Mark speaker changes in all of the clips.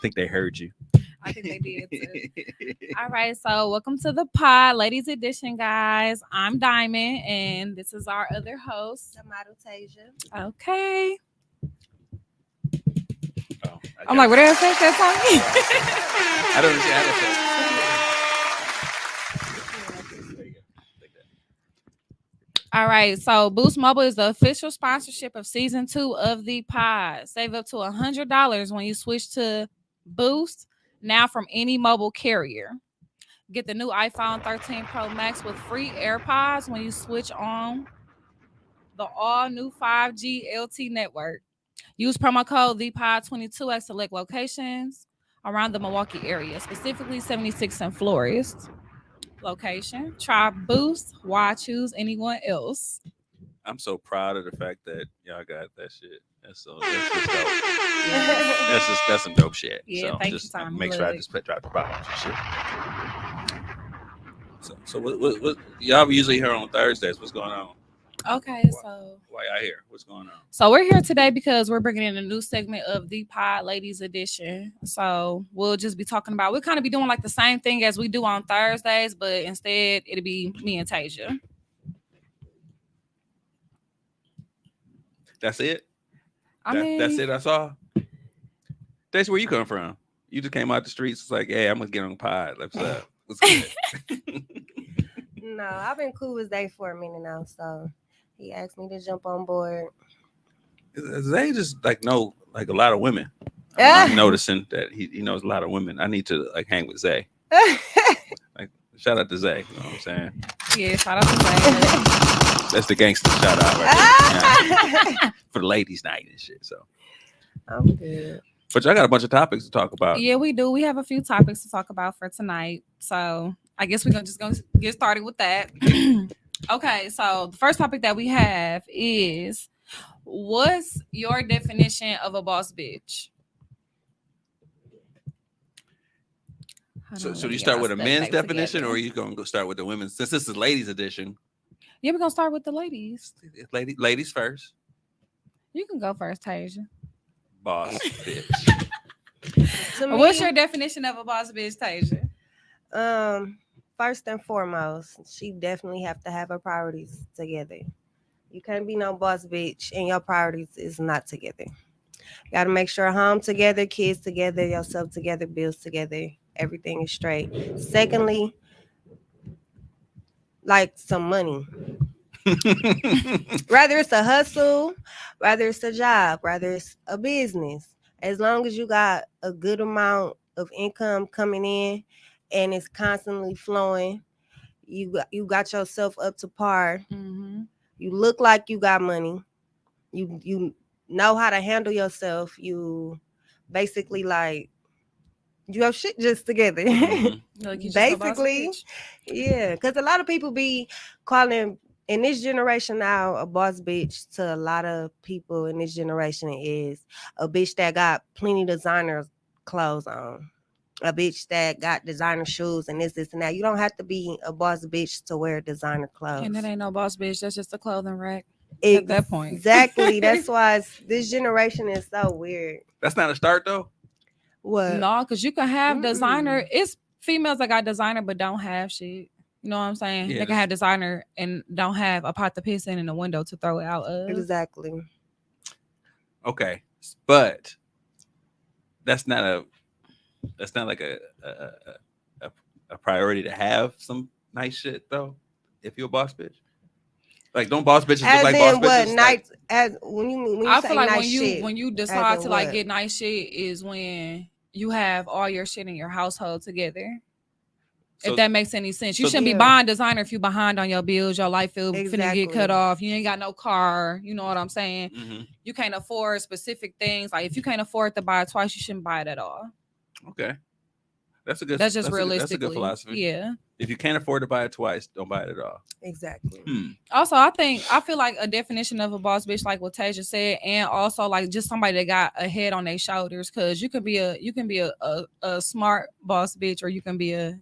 Speaker 1: think they heard you.
Speaker 2: I think they did too. All right, so welcome to the pod, ladies edition, guys. I'm Diamond, and this is our other host,
Speaker 3: The model Tasia.
Speaker 2: Okay.
Speaker 1: Oh,
Speaker 2: I'm like, what did I say? That's on me.
Speaker 1: I don't understand how to
Speaker 2: All right, so Boost Mobile is the official sponsorship of season 2 of the pod. Save up to $100 when you switch to Boost now from any mobile carrier. Get the new iPhone 13 Pro Max with free AirPods when you switch on the all-new 5G LT network. Use promo code THEPOD22 at select locations around the Milwaukee area, specifically 76 and Florist location. Try Boost. Why choose anyone else?
Speaker 1: I'm so proud of the fact that y'all got that shit. That's just dope. That's some dope shit.
Speaker 2: Yeah,
Speaker 1: so
Speaker 2: thank
Speaker 1: just
Speaker 2: you, Tommy.
Speaker 1: make sure I just drop the bomb and shit. So what y'all usually here on Thursdays? What's going on?
Speaker 2: Okay, so
Speaker 1: Why y'all here? What's going on?
Speaker 2: So we're here today because we're bringing in a new segment of the Pod Ladies Edition. So we'll just be talking about, we'll kind of be doing like the same thing as we do on Thursdays, but instead it'll be me and Tasia.
Speaker 1: That's it?
Speaker 2: I mean,
Speaker 1: that's it, that's all? That's where you come from. You just came out the streets. It's like, hey, I'm going to get on the pod. What's up? What's good?
Speaker 3: No, I've been cool with Zay for a minute now, so he asked me to jump on board.
Speaker 1: Zay just know like a lot of women. I'm noticing that he knows a lot of women. I need to like hang with Zay. Like shout out to Zay. You know what I'm saying?
Speaker 2: Yeah, shout out to Zay.
Speaker 1: That's the gangster shout out right there. For the ladies' night and shit. So
Speaker 3: I'm good.
Speaker 1: But y'all got a bunch of topics to talk about.
Speaker 2: Yeah, we do. We have a few topics to talk about for tonight. So I guess we're gonna get started with that. Okay, so the first topic that we have is, what's your definition of a boss bitch?
Speaker 1: So do you start with a men's definition, or are you gonna go start with the women's? Since this is ladies edition.
Speaker 2: Yeah, we're gonna start with the ladies.
Speaker 1: Ladies first.
Speaker 2: You can go first, Tasia.
Speaker 1: Boss bitch.
Speaker 2: What's your definition of a boss bitch, Tasia?
Speaker 3: First and foremost, she definitely have to have her priorities together. You can't be no boss bitch and your priorities is not together. You got to make sure home together, kids together, yourself together, bills together, everything is straight. Secondly, like some money. Rather it's a hustle, rather it's a job, rather it's a business. As long as you got a good amount of income coming in and it's constantly flowing, you got yourself up to par.
Speaker 2: Mm-hmm.
Speaker 3: You look like you got money. You know how to handle yourself. You basically like you have shit just together.
Speaker 2: Mm-hmm. Like
Speaker 3: basically, yeah. Because a lot of people be calling in this generation now a boss bitch to a lot of people in this generation is a bitch that got plenty designer clothes on. A bitch that got designer shoes and this and that. You don't have to be a boss bitch to wear designer clothes.
Speaker 2: And that ain't no boss bitch. That's just a clothing rack.
Speaker 3: At
Speaker 2: that point.
Speaker 3: Exactly. That's why this generation is so weird.
Speaker 1: That's not a start though?
Speaker 3: What?
Speaker 2: No, because you can have designer. It's females that got designer but don't have shit. You know what I'm saying?
Speaker 1: Yeah,
Speaker 2: they can have designer and don't have a pot to piss in a window to throw it out of.
Speaker 3: Exactly.
Speaker 1: Okay. But that's not like a priority to have some nice shit though. If you're a boss bitch, like don't boss bitches look like boss bitches?
Speaker 3: Nice, as when you
Speaker 2: I
Speaker 3: say
Speaker 2: feel like
Speaker 3: nice
Speaker 2: when you decide to like get nice shit is when you have all your shit in your household together. So, if that makes any sense, you shouldn't be buying designer if you behind on your bills, your life finna get cut off. You ain't got no car. You know what I'm saying?
Speaker 1: Mm-hmm.
Speaker 2: You can't afford specific things. Like if you can't afford to buy it twice, you shouldn't buy it at all.
Speaker 1: Okay, that's
Speaker 2: just realistically.
Speaker 1: That's a good philosophy.
Speaker 2: Yeah.
Speaker 1: If you can't afford to buy it twice, don't buy it at all.
Speaker 3: Exactly.
Speaker 2: Also, I feel like a definition of a boss bitch, like what Tasia said, and also like just somebody that got a head on their shoulders, because you can be a smart boss bitch, or you can be a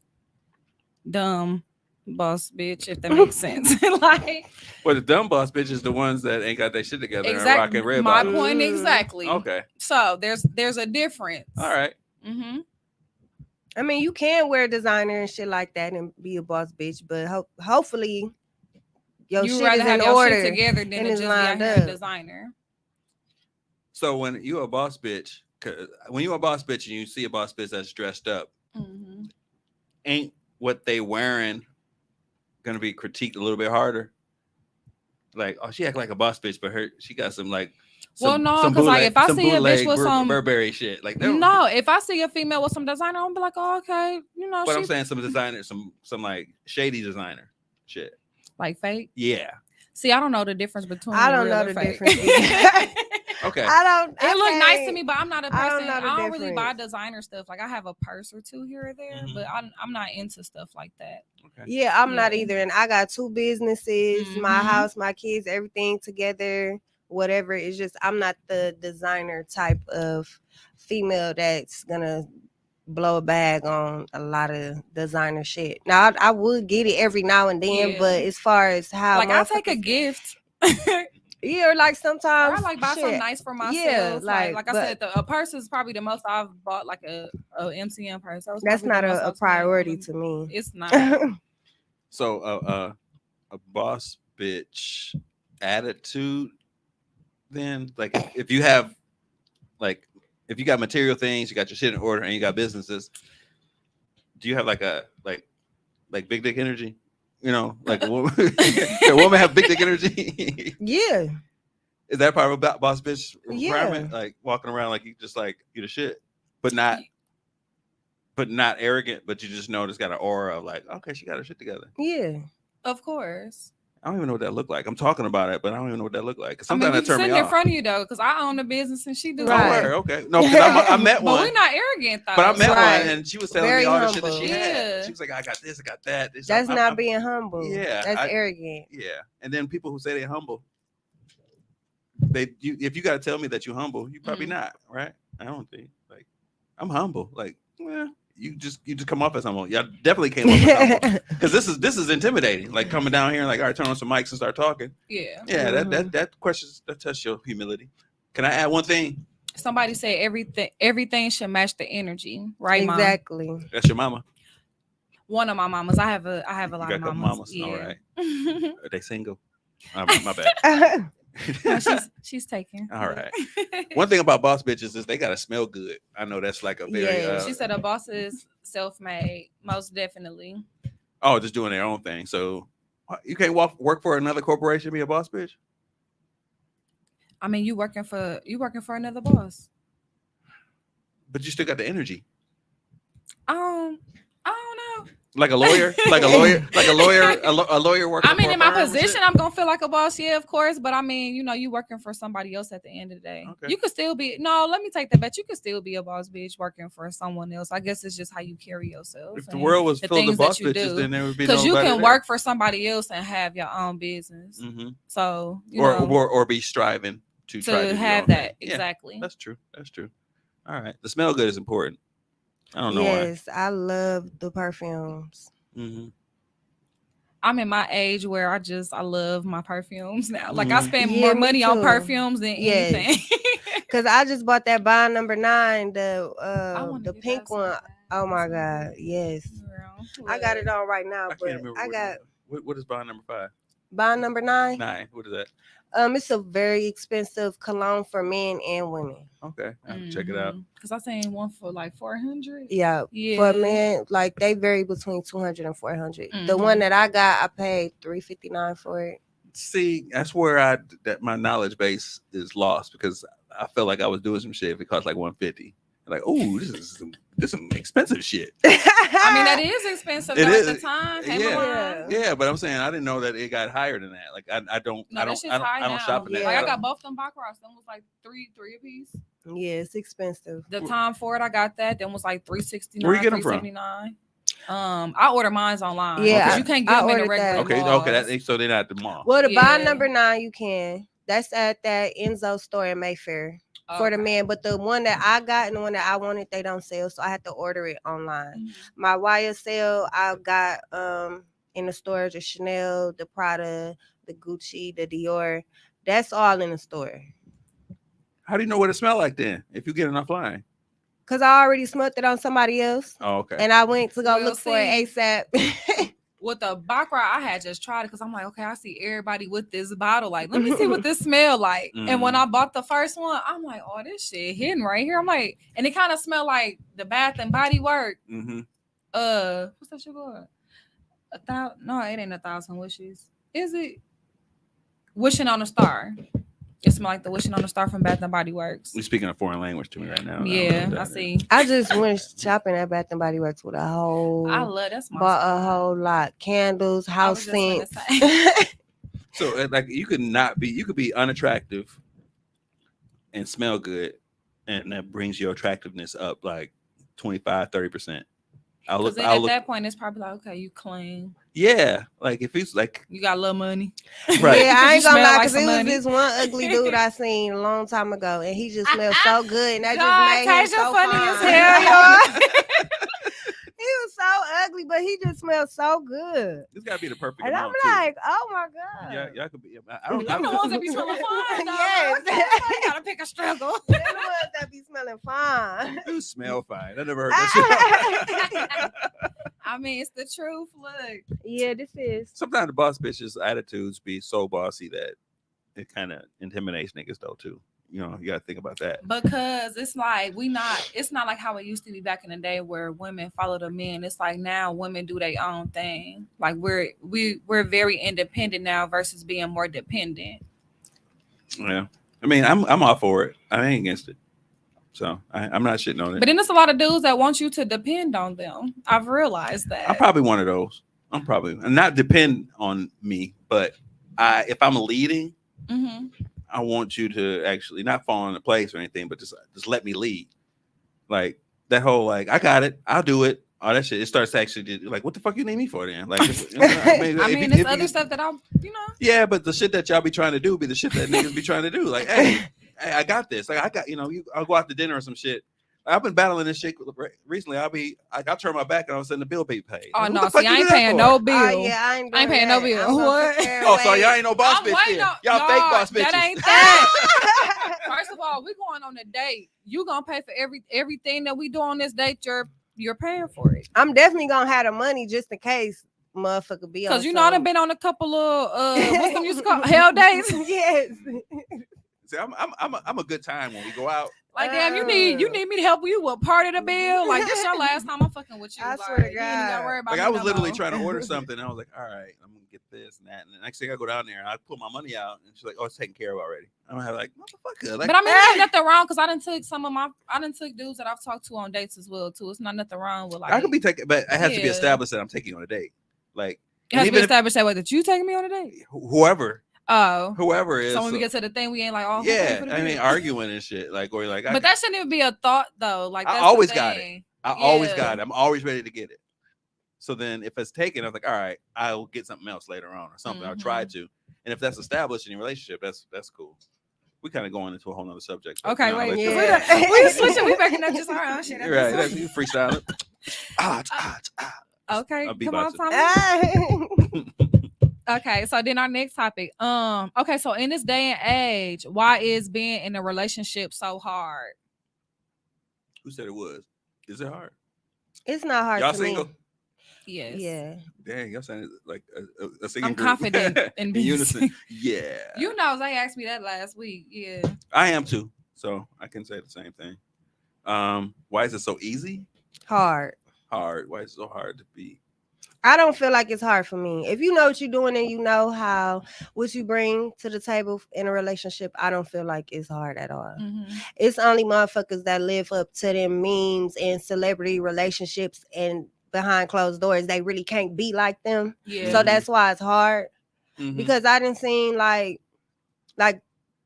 Speaker 2: dumb boss bitch, if that makes sense. Like,
Speaker 1: well, the dumb boss bitch is the ones that ain't got their shit together.
Speaker 2: Exactly.
Speaker 1: And rocking red
Speaker 2: My
Speaker 1: bottoms.
Speaker 2: point exactly.
Speaker 1: Okay.
Speaker 2: So there's a difference.
Speaker 1: All right.
Speaker 2: Mm-hmm.
Speaker 3: I mean, you can wear designer and shit like that and be a boss bitch, but hopefully your
Speaker 2: You would
Speaker 3: shit is
Speaker 2: rather
Speaker 3: in
Speaker 2: have your shit
Speaker 3: order
Speaker 2: together than
Speaker 3: and
Speaker 2: to
Speaker 3: is
Speaker 2: just be out
Speaker 3: lined
Speaker 2: here in
Speaker 3: up.
Speaker 2: designer.
Speaker 1: So when you a boss bitch, 'cause when you a boss bitch and you see a boss bitch that's dressed up,
Speaker 2: Mm-hmm.
Speaker 1: ain't what they wearing gonna be critiqued a little bit harder? Like, oh, she act like a boss bitch, but she got some like
Speaker 2: Well, no, because like if I see a bitch with some
Speaker 1: Burberry shit. Like,
Speaker 2: no, if I see a female with some designer, I'm be like, oh, okay, you know,
Speaker 1: but
Speaker 2: she
Speaker 1: I'm saying some designer, some like shady designer shit.
Speaker 2: like fake.
Speaker 1: Yeah.
Speaker 2: See, I don't know the difference between
Speaker 3: I don't
Speaker 2: real
Speaker 3: know
Speaker 2: and
Speaker 3: the
Speaker 2: fake.
Speaker 3: difference either.
Speaker 1: Okay.
Speaker 2: It look nice to me, but I'm not a
Speaker 3: I
Speaker 2: person.
Speaker 3: don't know
Speaker 2: I
Speaker 3: the
Speaker 2: don't really buy
Speaker 3: difference.
Speaker 2: designer stuff. Like I have a purse or two here or there, but I'm not into stuff like that.
Speaker 1: Okay.
Speaker 3: Yeah, I'm not
Speaker 2: Yeah.
Speaker 3: either. And I got 2 businesses, my
Speaker 2: Mhm.
Speaker 3: house, my kids, everything together, whatever. It's just I'm not the designer type of female that's gonna blow a bag on a lot of designer shit. Now I would get it every now and then,
Speaker 2: Yeah.
Speaker 3: but as far as how
Speaker 2: Like I take a
Speaker 3: motherfuckers,
Speaker 2: gift.
Speaker 3: yeah, or like
Speaker 2: Or
Speaker 3: sometimes
Speaker 2: I like buy something
Speaker 3: shit.
Speaker 2: nice for
Speaker 3: Yeah,
Speaker 2: myself. Like I
Speaker 3: but
Speaker 2: said, a purse is probably the most I've bought. Like a MCM purse. That was
Speaker 3: that's
Speaker 2: probably the
Speaker 3: not
Speaker 2: most
Speaker 3: a
Speaker 2: I spent on
Speaker 3: priority
Speaker 2: them.
Speaker 3: to me.
Speaker 2: It's not.
Speaker 1: So a boss bitch attitude, then like if you have like if you got material things, you got your shit in order, and you got businesses, do you have like big dick energy? You know, like a woman, can a woman have big dick energy?
Speaker 3: Yeah,
Speaker 1: Is that part of a boss bitch
Speaker 3: yeah,
Speaker 1: requirement? Like walking around like you just like you the shit, but not arrogant, but you just know it's got an aura of like, okay, she got her shit together.
Speaker 3: yeah.
Speaker 2: Of course.
Speaker 1: I don't even know what that looked like. I'm talking about it, but I don't even know what that looked like. 'Cause
Speaker 2: I mean,
Speaker 1: sometimes
Speaker 2: we
Speaker 1: that turned me
Speaker 2: sitting in
Speaker 1: off.
Speaker 2: front of you though, because I own a business and she do.
Speaker 1: Oh,
Speaker 3: Right.
Speaker 1: word, okay. No, because I met
Speaker 2: But
Speaker 1: one.
Speaker 2: we're not arrogant though.
Speaker 1: But I met
Speaker 3: Right.
Speaker 1: one, and she was telling
Speaker 3: Very
Speaker 1: me all the shit that
Speaker 3: humble.
Speaker 1: she had.
Speaker 2: Yeah.
Speaker 1: She was like, "I got this, I got that." This,
Speaker 3: That's not being humble.
Speaker 1: Yeah,
Speaker 3: That's arrogant.
Speaker 1: yeah. And then people who say they're humble, if you got to tell me that you're humble, you probably not, right? I don't think like I'm humble. Like, you just come off as humble. Y'all definitely came off as humble because this is intimidating. Like coming down here and like, all right, turn on some mics and start talking.
Speaker 2: Yeah.
Speaker 1: Yeah,
Speaker 3: Mhm.
Speaker 1: that tests your humility. Can I add one thing?
Speaker 2: Somebody said everything should match the energy, right, Mom?
Speaker 3: Exactly.
Speaker 1: That's your mama.
Speaker 2: One of my mamas. I have a
Speaker 1: You
Speaker 2: lot
Speaker 1: got
Speaker 2: of
Speaker 1: a couple
Speaker 2: mamas.
Speaker 1: mamas.
Speaker 2: Yeah.
Speaker 1: All right. Are they single? My bad.
Speaker 2: No, she's taken.
Speaker 1: All right. One thing about boss bitches is they gotta smell good. I know that's like a very
Speaker 3: Yes.
Speaker 2: She said a boss is self-made, most definitely.
Speaker 1: just doing their own thing. So you can't work for another corporation and be a boss bitch.
Speaker 2: I mean, you working for another boss.
Speaker 1: But you still got the energy.
Speaker 2: I don't know.
Speaker 1: Like a lawyer, a lawyer working.
Speaker 2: I mean,
Speaker 1: for a
Speaker 2: in my
Speaker 1: firm and
Speaker 2: position,
Speaker 1: shit?
Speaker 2: I'm gonna feel like a boss, yeah, of course. But I mean, you working for somebody else at the end of the day.
Speaker 1: Okay.
Speaker 2: You could still be no. Let me take that back. You could still be a boss bitch working for someone else. I guess it's just how you carry yourself.
Speaker 1: If the world was filled with boss bitches, then there would be
Speaker 2: because you
Speaker 1: nobody
Speaker 2: can
Speaker 1: there.
Speaker 2: work for somebody else and have your own business.
Speaker 1: Mm-hmm.
Speaker 2: So
Speaker 1: or be striving to try to do
Speaker 2: have
Speaker 1: your own
Speaker 2: that
Speaker 1: thing.
Speaker 2: exactly.
Speaker 1: Yeah, that's true. That's true. All right, the smell good is important. I don't know why.
Speaker 3: Yes, I love the perfumes.
Speaker 1: Mm-hmm.
Speaker 2: I'm in my age where I love my perfumes now. Like I
Speaker 1: Mhm.
Speaker 2: spend
Speaker 3: Yeah,
Speaker 2: more
Speaker 3: me
Speaker 2: money on
Speaker 3: too.
Speaker 2: perfumes than
Speaker 3: Yes.
Speaker 2: anything.
Speaker 3: Cause I just bought that Bond number 9,
Speaker 2: I wanna
Speaker 3: the
Speaker 2: get
Speaker 3: pink
Speaker 2: that so
Speaker 3: one.
Speaker 2: bad.
Speaker 3: Oh my
Speaker 2: So
Speaker 3: God,
Speaker 2: good.
Speaker 3: yes.
Speaker 2: Girl,
Speaker 3: I got it
Speaker 2: look.
Speaker 3: on right now,
Speaker 1: I
Speaker 3: but
Speaker 1: can't remember
Speaker 3: I got
Speaker 1: what is bond number 5?
Speaker 3: Bond number 9.
Speaker 1: 9. What is that?
Speaker 3: It's a very expensive cologne for men and women.
Speaker 1: Okay, I have to check it out.
Speaker 2: Cause I seen one for like 400.
Speaker 3: Yeah,
Speaker 2: Yeah.
Speaker 3: for men, like they vary between 200 and 400. The one that I got, I paid $359 for it.
Speaker 1: See, that's where that my knowledge base is lost because I felt like I was doing some shit if it cost like 150. Like, oh, this is some expensive shit.
Speaker 2: I mean, that is expensive
Speaker 1: It
Speaker 2: though
Speaker 1: is.
Speaker 2: at the time. Hey,
Speaker 1: Yeah.
Speaker 2: Milan.
Speaker 1: Yeah, but I'm saying I didn't know that it got higher than that. Like I don't
Speaker 2: No,
Speaker 1: I
Speaker 2: that
Speaker 1: don't
Speaker 2: shit's
Speaker 1: I don't,
Speaker 2: high
Speaker 1: I don't
Speaker 2: now.
Speaker 1: shop in that.
Speaker 2: Like I
Speaker 3: Yeah.
Speaker 2: got both them Baccarat. Them was like three a piece.
Speaker 3: Yeah, it's expensive.
Speaker 2: The time for it, I got that. Then was like $369.
Speaker 1: Where you get them from?
Speaker 2: $379. I order mines online.
Speaker 3: Yeah,
Speaker 2: because
Speaker 1: Okay.
Speaker 2: you can't
Speaker 3: I
Speaker 2: get them in the
Speaker 3: ordered
Speaker 2: regular
Speaker 3: that.
Speaker 1: Okay,
Speaker 2: malls.
Speaker 1: so they're not at the mall.
Speaker 3: Well, the
Speaker 2: Yeah.
Speaker 3: Bond number 9, you can. That's at that Enzo store in Mayfair for the
Speaker 2: Okay.
Speaker 3: man. But the one that I got and the one that I wanted, they don't sell, so I had to order it online.
Speaker 2: Mhm.
Speaker 3: My YSL, I got in the stores, the Chanel, the Prada, the Gucci, the Dior. That's all in the store.
Speaker 1: How do you know what it smell like then? If you get it offline,
Speaker 3: Cause I already smelt it on somebody else,
Speaker 1: Oh, okay.
Speaker 3: and I went to go
Speaker 2: Well,
Speaker 3: look for it
Speaker 2: see,
Speaker 3: ASAP.
Speaker 2: with the baccarat, I had just tried it because I'm like, okay, I see everybody with this bottle. Like, let me see what this smell like. And when I bought the first one, I'm like, oh, this shit hidden right here. I'm like, and it kind of smelled like the Bath and Body Works.
Speaker 1: Mm-hmm.
Speaker 2: What's that shit called? No, it ain't 1,000 wishes. Is it? Wishing on a Star. It smells like the Wishing on a Star from Bath and Body Works.
Speaker 1: You're speaking a foreign language to me right now.
Speaker 2: Yeah, I see.
Speaker 3: I just went shopping at Bath and Body Works with a whole.
Speaker 2: I love that's my
Speaker 3: bought
Speaker 2: spot.
Speaker 3: a whole lot, candles,
Speaker 2: I
Speaker 3: house
Speaker 2: was just gonna
Speaker 3: scents.
Speaker 2: say.
Speaker 1: So like you could be unattractive and smell good, and that brings your attractiveness up like 25-30%.
Speaker 2: Because at that point, it's probably like, okay, you clean.
Speaker 1: Yeah, like if he's like
Speaker 2: You got a little money.
Speaker 1: Right.
Speaker 3: Yeah, I ain't
Speaker 2: You
Speaker 3: gonna
Speaker 2: smell
Speaker 3: lie,
Speaker 2: like
Speaker 3: because
Speaker 2: some
Speaker 3: it was
Speaker 2: money.
Speaker 3: this one ugly dude I seen a long time ago, and he just smelled so good, and that
Speaker 2: God,
Speaker 3: just made him
Speaker 2: Tasia
Speaker 3: so
Speaker 2: funny
Speaker 3: fine.
Speaker 2: as hell, y'all.
Speaker 3: He was so ugly, but he just smelled so good.
Speaker 1: this gotta be the perfect
Speaker 3: And I'm
Speaker 1: amount too.
Speaker 3: like, oh my God.
Speaker 1: Yeah, y'all could be. I don't.
Speaker 2: Them the ones that be smelling fine, though.
Speaker 3: Yes.
Speaker 2: Okay, so you gotta pick a struggle.
Speaker 3: They're the ones that be smelling fine.
Speaker 1: You smell fine. I never heard that shit.
Speaker 2: I mean, it's the truth. Look,
Speaker 3: Yeah, this is.
Speaker 1: Sometimes the boss bitches' attitudes be so bossy that it kind of intimidates niggas though too. You know, you gotta think about that.
Speaker 2: because it's like it's not like how it used to be back in the day where women follow the men. It's like now women do their own thing. Like we're very independent now versus being more dependent.
Speaker 1: Yeah, I mean, I'm all for it. I ain't against it. So I'm not shitting on it.
Speaker 2: But then there's a lot of dudes that want you to depend on them. I've realized that.
Speaker 1: I'm probably one of those. I'm probably not depend on me, but if I'm leading,
Speaker 2: Mm-hmm.
Speaker 1: I want you to actually not fall into place or anything, but just let me lead. Like that whole like I got it, I'll do it. All that shit. It starts to actually like what the fuck you need me for then? Like
Speaker 2: I mean, there's other stuff that
Speaker 1: Yeah, but the shit that y'all be trying to do be the shit that niggas be trying to do. Like, hey, I got this. Like I got I'll go out to dinner or some shit. I've been battling this shit recently. I'll turn my back and all of a sudden the bill be paid.
Speaker 2: Oh
Speaker 1: Like,
Speaker 2: no, see, I ain't paying no bill.
Speaker 3: Yeah, I ain't
Speaker 2: paying no bill. What?
Speaker 1: Oh, so y'all ain't no boss bitch then. Y'all fake boss bitches.
Speaker 2: That ain't that. First of all, we going on a date. You gonna pay for everything that we do on this date. You're paying for it.
Speaker 3: I'm definitely gonna have the money just in case motherfucker be on.
Speaker 2: Because I done been on a couple of what's them used to call hell days.
Speaker 3: Yes.
Speaker 1: See, I'm a good time when we go out.
Speaker 2: Like damn, you need me to help you with part of the bill. Like this your last time I'm fucking with you.
Speaker 3: I
Speaker 2: like,
Speaker 3: swear to
Speaker 2: you ain't gotta
Speaker 3: God.
Speaker 2: worry about
Speaker 1: Like
Speaker 2: me
Speaker 1: I was
Speaker 2: no
Speaker 1: literally
Speaker 2: more.
Speaker 1: trying to order something, and I was like, all right, I'm gonna get this and that. And the next thing I go down there, and I put my money out, and she's like, oh, it's taken care of already. I'm like, motherfucker. Like,
Speaker 2: But I mean, there ain't nothing wrong because I done took dudes that I've talked to on dates as well too. It's not nothing wrong with like
Speaker 1: I could be taking, but it has to be
Speaker 2: Yeah.
Speaker 1: established that I'm taking on a date. Like,
Speaker 2: it has to be
Speaker 1: even if-
Speaker 2: established that way that you taking me on a date.
Speaker 1: whoever is.
Speaker 2: So when we get to the thing, we ain't like, oh, who
Speaker 1: yeah,
Speaker 2: paid for the
Speaker 1: I mean,
Speaker 2: bill?
Speaker 1: arguing and shit. Like, or like,
Speaker 2: But that shouldn't even be a thought though. Like
Speaker 1: I
Speaker 2: that's
Speaker 1: always
Speaker 2: the
Speaker 1: got it.
Speaker 2: thing.
Speaker 1: I always
Speaker 2: Yeah.
Speaker 1: got it. I'm always ready to get it. So then if it's taken, I was like, all right, I'll get something else later on or something. I'll try to. And if that's established in your relationship, that's cool. We kind of going into a whole nother subject. but,
Speaker 2: Okay,
Speaker 1: no,
Speaker 2: wait.
Speaker 1: let's
Speaker 3: yeah.
Speaker 1: just-
Speaker 2: We switching. We backing up just our own shit.
Speaker 1: You're right. You freestyle it.
Speaker 2: Okay,
Speaker 1: I'll
Speaker 2: come on,
Speaker 1: beatboxing.
Speaker 2: Tommy. Okay, so then our next topic. Okay, so in this day and age, why is being in a relationship so hard?
Speaker 1: Who said it was? Is it hard?
Speaker 3: It's not hard
Speaker 1: Y'all
Speaker 3: to
Speaker 1: single?
Speaker 3: me.
Speaker 2: Yes.
Speaker 3: Yeah.
Speaker 1: Dang, y'all sounded like a singing
Speaker 2: I'm
Speaker 1: group.
Speaker 2: confident in being
Speaker 1: unison. Yeah.
Speaker 2: You know, they asked me that last week. Yeah.
Speaker 1: I am too. So I can say the same thing. Why is it so easy?
Speaker 3: Hard.
Speaker 1: Hard. Why is it so hard to be?
Speaker 3: I don't feel like it's hard for me. If you know what you're doing and you know what you bring to the table in a relationship, I don't feel like it's hard at all.
Speaker 2: Mm-hmm.
Speaker 3: It's only motherfuckers that live up to them memes and celebrity relationships and behind closed doors. They really can't be like them.
Speaker 2: Yeah.
Speaker 3: So that's why it's hard.
Speaker 1: Mhm.
Speaker 3: Because I didn't seen like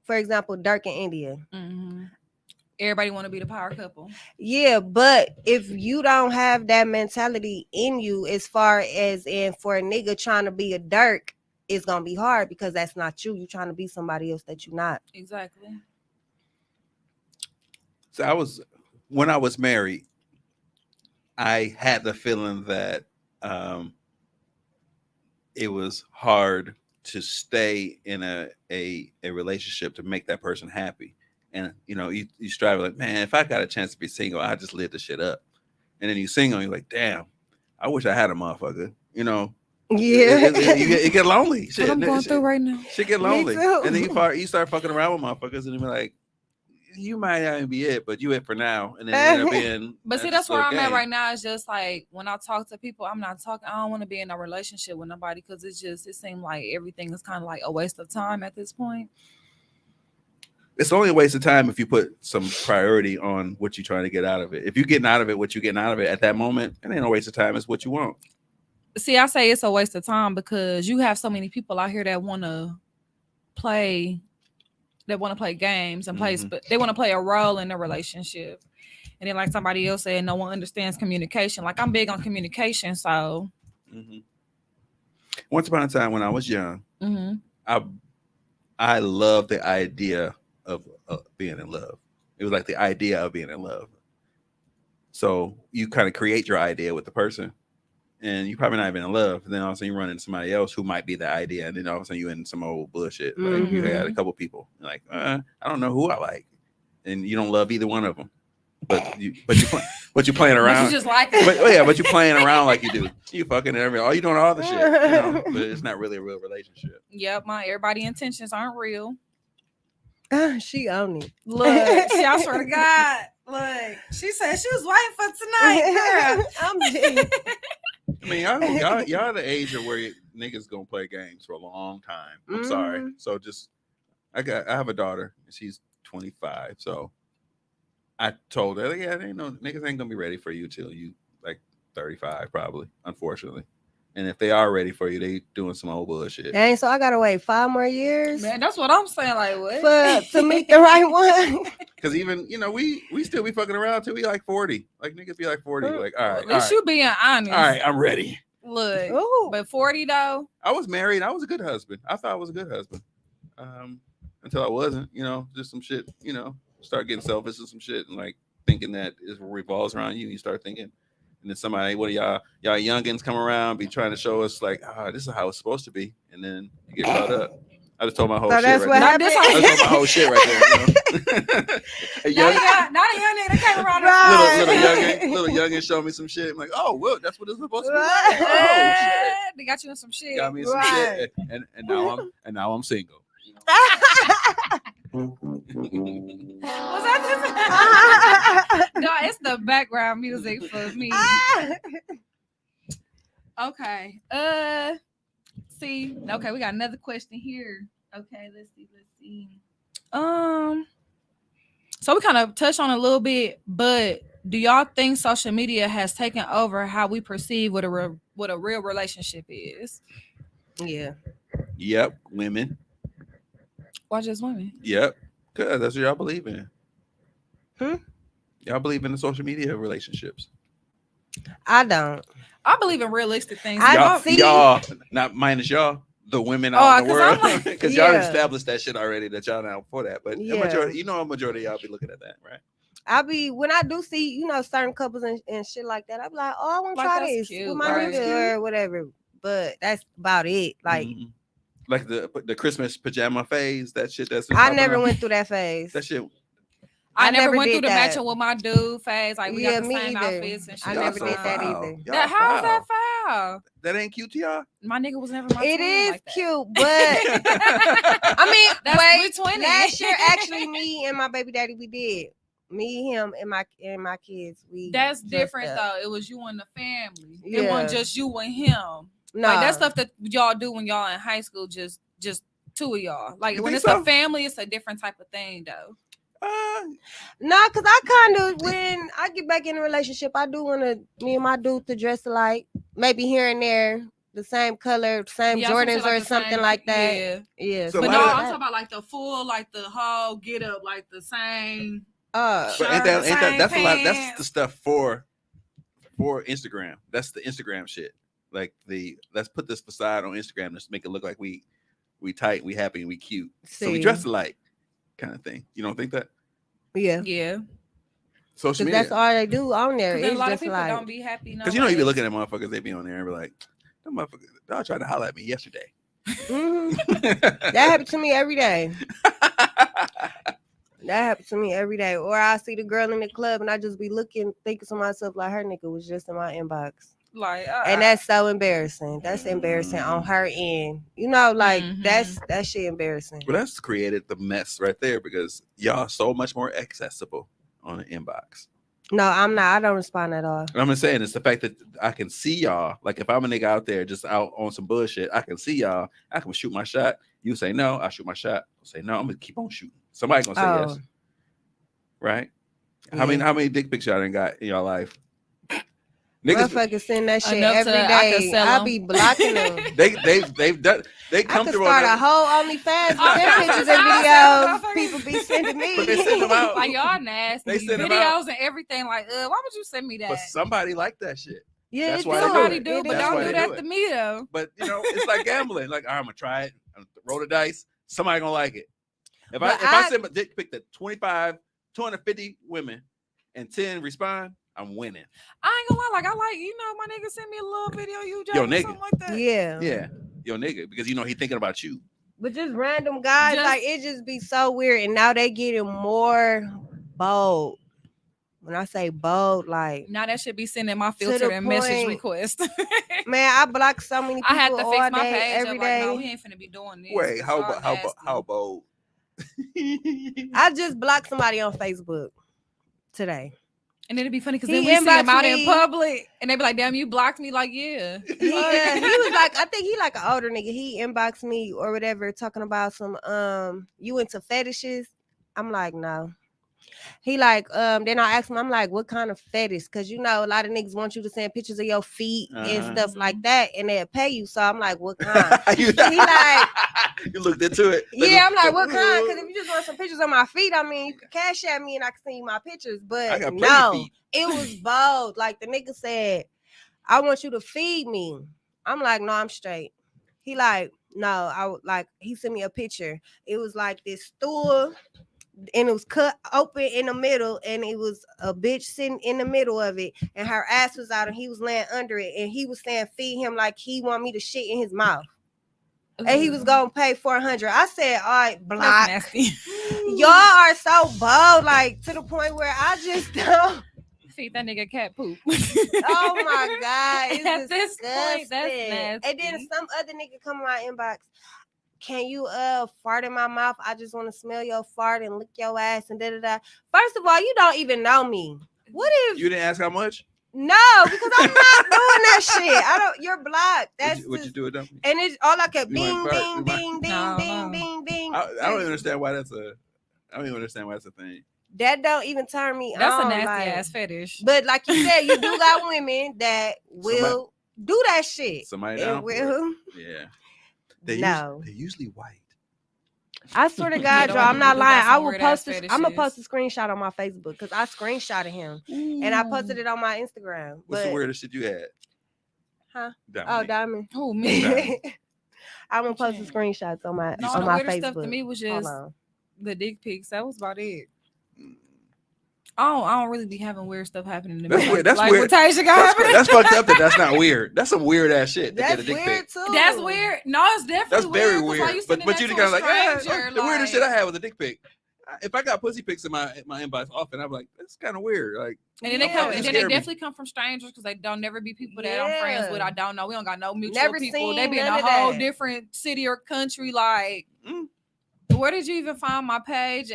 Speaker 3: for example, Dirk and India.
Speaker 2: Mm-hmm. Everybody want to be the power couple.
Speaker 3: Yeah, but if you don't have that mentality in you, as far as in for a nigga trying to be a Dirk, it's gonna be hard because that's not you. You're trying to be somebody else that you're not.
Speaker 2: Exactly.
Speaker 1: So when I was married, I had the feeling that it was hard to stay in a relationship to make that person happy. and you strive like, man, if I got a chance to be single, I just lit the shit up. And then you single, you're like, damn, I wish I had a motherfucker.
Speaker 3: Yeah.
Speaker 1: It get lonely. Shit,
Speaker 2: What I'm going through right now.
Speaker 1: shit get
Speaker 3: Me
Speaker 1: lonely.
Speaker 3: too.
Speaker 1: And then you start fucking around with motherfuckers, and you be like, you might not even be it, but you it for now. And then it end up being.
Speaker 2: But see, that's where I'm at right now. It's just like when I talk to people, I'm not talking. I don't want to be in a relationship with nobody because it seems like everything is kind of like a waste of time at this point.
Speaker 1: It's only a waste of time if you put some priority on what you're trying to get out of it. If you're getting out of it, what you're getting out of it at that moment, it ain't no waste of time. It's what you want.
Speaker 2: See, I say it's a waste of time because you have so many people out here that want to play games and play. They want to play a role in the relationship. And then, like somebody else said, no one understands communication. Like I'm big on communication, so.
Speaker 1: Once upon a time, when I was young, I loved the idea of being in love. It was like the idea of being in love. So you kind of create your idea with the person, and you're probably not even in love. And then all of a sudden you run into somebody else who might be the idea, and then all of a sudden you in some old bullshit. Like you had a couple people, like I don't know who I like, and you don't love either one of them. But you're playing around.
Speaker 2: But you just like it.
Speaker 1: But you're playing around like you do. You fucking everything. All you doing all the shit. But it's not really a real relationship.
Speaker 2: Yep, everybody intentions aren't real.
Speaker 3: She owned it.
Speaker 2: Look, I swear to God. Look, she said she was waiting for tonight, girl.
Speaker 3: I'm dead.
Speaker 1: I mean, y'all the age of where niggas gonna play games for a long time. I'm sorry. So I have a daughter, and she's 25. So I told her, yeah, niggas ain't gonna be ready for you till you like 35, probably, unfortunately. And if they are ready for you, they doing some old bullshit.
Speaker 3: Dang, so I gotta wait 5 more years.
Speaker 2: Man, that's what I'm saying. Like what?
Speaker 3: To meet the right one.
Speaker 1: Because even we still be fucking around till we like 40. Like niggas be like 40. Like all right,
Speaker 2: at least you being honest.
Speaker 1: All right, I'm ready.
Speaker 2: Look,
Speaker 3: ooh.
Speaker 2: But 40 though.
Speaker 1: I was married. I was a good husband. I thought I was a good husband. Until I wasn't. Just some shit. Start getting selfish and some shit, and like thinking that it revolves around you. You start thinking. And then somebody, what y'all youngins come around, be trying to show us like, this is how it's supposed to be, and then you get caught up. I just told my whole shit right there. I just told my whole shit right there.
Speaker 2: Not a young nigga came around.
Speaker 1: Little youngin showed me some shit. I'm like, oh, well, that's what it's supposed to be.
Speaker 3: Right.
Speaker 1: Oh shit!
Speaker 2: They got you in some shit.
Speaker 1: Got me in some shit, and now I'm single.
Speaker 2: Was that no, it's the background music for me. Okay. Okay, we got another question here. Okay, let's see. So we kind of touched on it a little bit, but do y'all think social media has taken over how we perceive what a real relationship is?
Speaker 3: Yeah.
Speaker 1: Yep, women.
Speaker 2: Why just women?
Speaker 1: Yep, because that's what y'all believe in. Y'all believe in the social media relationships.
Speaker 3: I don't.
Speaker 2: I believe in realistic things.
Speaker 1: Y'all, not minus y'all, the women out in the world, because y'all established that shit already. That y'all now for that, but a majority of y'all be looking at that, right?
Speaker 3: When I do see, certain couples and shit like that, I be like, oh, I want to try this with my nigga or whatever. But that's about it. Like.
Speaker 1: Like the Christmas pajama phase, that shit.
Speaker 3: I never went through that phase.
Speaker 1: That shit.
Speaker 2: I never went through the matching with my dude phase. Like we got the same outfits and shit.
Speaker 3: I never did that either.
Speaker 2: How's that foul?
Speaker 1: That ain't cute to y'all.
Speaker 2: My nigga was never my.
Speaker 3: It is
Speaker 2: like
Speaker 3: cute, but I mean,
Speaker 2: wait,
Speaker 3: last year actually, me and my baby daddy, we did. Me, him, and my kids.
Speaker 2: That's different though. It was you and the family. Yeah. It wasn't just you and him. No, like that stuff that y'all do when y'all in high school, just two of y'all. Like when it's a family, it's a different type of thing, though.
Speaker 3: No, because I kind of, when I get back in a relationship, I do want me and my dude to dress alike. Maybe here and there, the same color, same Jordans or something like that. Yeah.
Speaker 2: So but no, I'm talking about like the full, like the whole get up, like the same.
Speaker 1: But ain't that's a lot. That's the stuff for Instagram. That's the Instagram shit. Like let's put this facade on Instagram just make it look like we tight, we happy, and we cute. So we dress alike, kind of thing. You don't think that?
Speaker 3: Yeah.
Speaker 1: Social media.
Speaker 3: That's all they do on there.
Speaker 2: A lot of people don't be happy.
Speaker 1: Because you be looking at motherfuckers, they be on there and be like, "That motherfucker, y'all tried to holler at me yesterday."
Speaker 3: Mm-hmm. That happened to me every day. That happens to me every day. Or I see the girl in the club and I just be looking, thinking to myself like her nigga was just in my inbox.
Speaker 2: Like,
Speaker 3: And that's so embarrassing. That's embarrassing on her end. You know, like that shit embarrassing.
Speaker 1: Well, that's created the mess right there because y'all are so much more accessible on the inbox.
Speaker 3: No, I'm not. I don't respond at all.
Speaker 1: And I'm just saying it's the fact that I can see y'all. Like if I'm a nigga out there just out on some bullshit, I can see y'all. I can shoot my shot. You say no, I shoot my shot. I say no, I'm gonna keep on shooting. Somebody gonna say yes, right?
Speaker 3: Yeah.
Speaker 1: How many dick pics y'all done got in your life? Niggas,
Speaker 3: Motherfuckers send that shit
Speaker 2: Enough
Speaker 3: every
Speaker 2: to- I can
Speaker 3: day.
Speaker 2: sell
Speaker 3: I
Speaker 2: 'em.
Speaker 3: be blocking them.
Speaker 1: they've done. They
Speaker 3: I could
Speaker 1: comfortable.
Speaker 3: start
Speaker 1: on
Speaker 3: a
Speaker 1: that.
Speaker 3: whole OnlyFans
Speaker 2: Oh,
Speaker 3: with
Speaker 2: yeah,
Speaker 3: them pictures
Speaker 2: that's
Speaker 3: and
Speaker 2: what I
Speaker 3: videos
Speaker 2: said.
Speaker 3: people be sending me.
Speaker 1: But they send them out.
Speaker 2: Like y'all nasty.
Speaker 1: They send 'em
Speaker 2: Videos
Speaker 1: out.
Speaker 2: and everything. Like, why would you send me that?
Speaker 1: But somebody like that shit.
Speaker 3: Yeah,
Speaker 1: That's
Speaker 3: it
Speaker 1: why they do
Speaker 2: Somebody
Speaker 1: it.
Speaker 2: do, but
Speaker 1: That's
Speaker 2: don't
Speaker 1: why
Speaker 2: do
Speaker 1: they
Speaker 2: that
Speaker 1: do
Speaker 2: to
Speaker 1: it.
Speaker 2: me though.
Speaker 1: But it's like gambling. Like, I'm gonna try it. I'm gonna roll the dice. Somebody gonna like it. If I send a dick pic to 250 women and 10 respond, I'm winning.
Speaker 2: I ain't gonna lie, like I like, my nigga send me a little video you
Speaker 1: Yo,
Speaker 2: or
Speaker 1: nigga.
Speaker 2: something like that.
Speaker 3: Yeah.
Speaker 1: Yeah, yo nigga, because he thinking about you.
Speaker 3: But just random guys,
Speaker 2: Just-
Speaker 3: like it just be so weird. And now they getting more bold. When I say bold, like
Speaker 2: Now that should be sending my
Speaker 3: To the
Speaker 2: filter and message
Speaker 3: point-
Speaker 2: request.
Speaker 3: man, I block so many people
Speaker 2: I had to
Speaker 3: all
Speaker 2: fix my
Speaker 3: day,
Speaker 2: page.
Speaker 3: every
Speaker 2: I'm like, no,
Speaker 3: day.
Speaker 2: we ain't finna be doing this.
Speaker 1: Wait,
Speaker 2: 'cause
Speaker 1: how
Speaker 2: y'all nasty.
Speaker 1: bold?
Speaker 3: I just blocked somebody on Facebook today.
Speaker 2: And then it'd be funny because
Speaker 3: He
Speaker 2: then we see them
Speaker 3: inboxed
Speaker 2: out
Speaker 3: me.
Speaker 2: in public and they be like, damn, you blocked me. Like, yeah.
Speaker 3: He was like, I think he like an older nigga. He inboxed me or whatever, talking about some you into fetishes. I'm like, no. He like, then I asked him, I'm like, what kind of fetish? Because a lot of niggas want you to send pictures of your feet and stuff like that, and they'll pay you. So I'm like, what kind?
Speaker 1: you
Speaker 3: like,
Speaker 1: you looked into it.
Speaker 3: yeah, I'm like, what kind? Because if you just want some pictures of my feet, I mean, you can cash at me and I can send you my pictures.
Speaker 1: I
Speaker 3: But
Speaker 1: got plenty
Speaker 3: no,
Speaker 1: feet.
Speaker 3: it was bold. Like the nigga said, I want you to feed me. I'm like, no, I'm straight. He like, no, he sent me a picture. It was like this stool and it was cut open in the middle and it was a bitch sitting in the middle of it and her ass was out and he was laying under it and he was saying feed him like he want me to shit in his mouth. And he was gonna pay $400. I said, all right, block.
Speaker 2: That's nasty.
Speaker 3: Y'all are so bold, like to the point where I just don't.
Speaker 2: Feed that nigga cat poop.
Speaker 3: Oh my god, it's
Speaker 2: At this point, that's
Speaker 3: disgusting.
Speaker 2: nasty.
Speaker 3: And then some other nigga come in my inbox. Can you fart in my mouth? I just want to smell your fart and lick your ass and da da da. First of all, you don't even know me. What if
Speaker 1: You didn't ask how much?
Speaker 3: no? Because I'm not doing that shit. I don't. You're blocked. That's
Speaker 1: What you do with them?
Speaker 3: and it's all like a
Speaker 1: You
Speaker 3: bing,
Speaker 1: want
Speaker 3: bing,
Speaker 1: fart?
Speaker 3: bing, bing,
Speaker 2: No,
Speaker 3: bing,
Speaker 2: no.
Speaker 3: bing, bing.
Speaker 1: I don't even understand why that's a. I don't even understand why that's a thing.
Speaker 3: That don't even turn me
Speaker 2: That's
Speaker 3: on.
Speaker 2: a nasty
Speaker 3: like,
Speaker 2: ass fetish.
Speaker 3: But like you said, you do got women that will do that shit.
Speaker 1: Somebody
Speaker 3: And
Speaker 1: down for it.
Speaker 3: will.
Speaker 1: Yeah.
Speaker 3: No.
Speaker 1: They're usually white.
Speaker 3: I swear to
Speaker 2: Yeah,
Speaker 3: God,
Speaker 2: those
Speaker 3: y'all, I'm
Speaker 2: people
Speaker 3: not
Speaker 2: do
Speaker 3: lying.
Speaker 2: got
Speaker 3: I
Speaker 2: some
Speaker 3: will
Speaker 2: weird-ass
Speaker 3: post this. I'm gonna
Speaker 2: fetishes.
Speaker 3: post a screenshot on my Facebook because I screenshotted him and I posted it on my Instagram.
Speaker 1: What's the
Speaker 3: But
Speaker 1: weirdest shit you had?
Speaker 3: Huh?
Speaker 1: Dominique.
Speaker 3: oh, Diamond.
Speaker 2: Oh, me.
Speaker 3: I'm gonna post the
Speaker 2: Okay.
Speaker 3: screenshots on my
Speaker 2: No,
Speaker 3: on
Speaker 2: the
Speaker 3: my
Speaker 2: weirdest
Speaker 3: Facebook.
Speaker 2: stuff to me was
Speaker 3: Hold
Speaker 2: just
Speaker 3: on.
Speaker 2: the dick pics. That was about it.
Speaker 1: Mm.
Speaker 2: I don't really be having weird stuff happening to me.
Speaker 1: That's
Speaker 2: Like-
Speaker 1: weird. That's
Speaker 2: like
Speaker 1: weird.
Speaker 2: what Taisha got happening.
Speaker 1: That's fucked up. That's not weird. That's some weird ass shit. To
Speaker 3: That's
Speaker 1: get a dick
Speaker 3: weird
Speaker 1: pic.
Speaker 3: too.
Speaker 2: That's weird. No, it's definitely
Speaker 1: That's very
Speaker 2: 'cause why
Speaker 1: weird.
Speaker 2: you
Speaker 1: But
Speaker 2: sending
Speaker 1: but
Speaker 2: that
Speaker 1: you
Speaker 2: to
Speaker 1: kind of
Speaker 2: a
Speaker 1: like,
Speaker 2: stranger,
Speaker 1: the weirdest shit
Speaker 2: like-
Speaker 1: I had was a dick pic. If I got pussy pics in my inbox often, I'm like, that's kind of weird. Like,
Speaker 2: And then
Speaker 3: Yeah.
Speaker 2: they come,
Speaker 3: You
Speaker 2: and then they
Speaker 1: scare me.
Speaker 2: definitely come from strangers because they don't never be people that I'm friends with.
Speaker 3: Yeah.
Speaker 2: I don't know. We don't got no mutual
Speaker 3: Never
Speaker 2: people. They
Speaker 3: seen
Speaker 2: be in
Speaker 3: none
Speaker 2: a
Speaker 3: of
Speaker 2: whole
Speaker 3: that.
Speaker 2: different city or country. Like,
Speaker 1: Mm.
Speaker 2: where did you even find my page?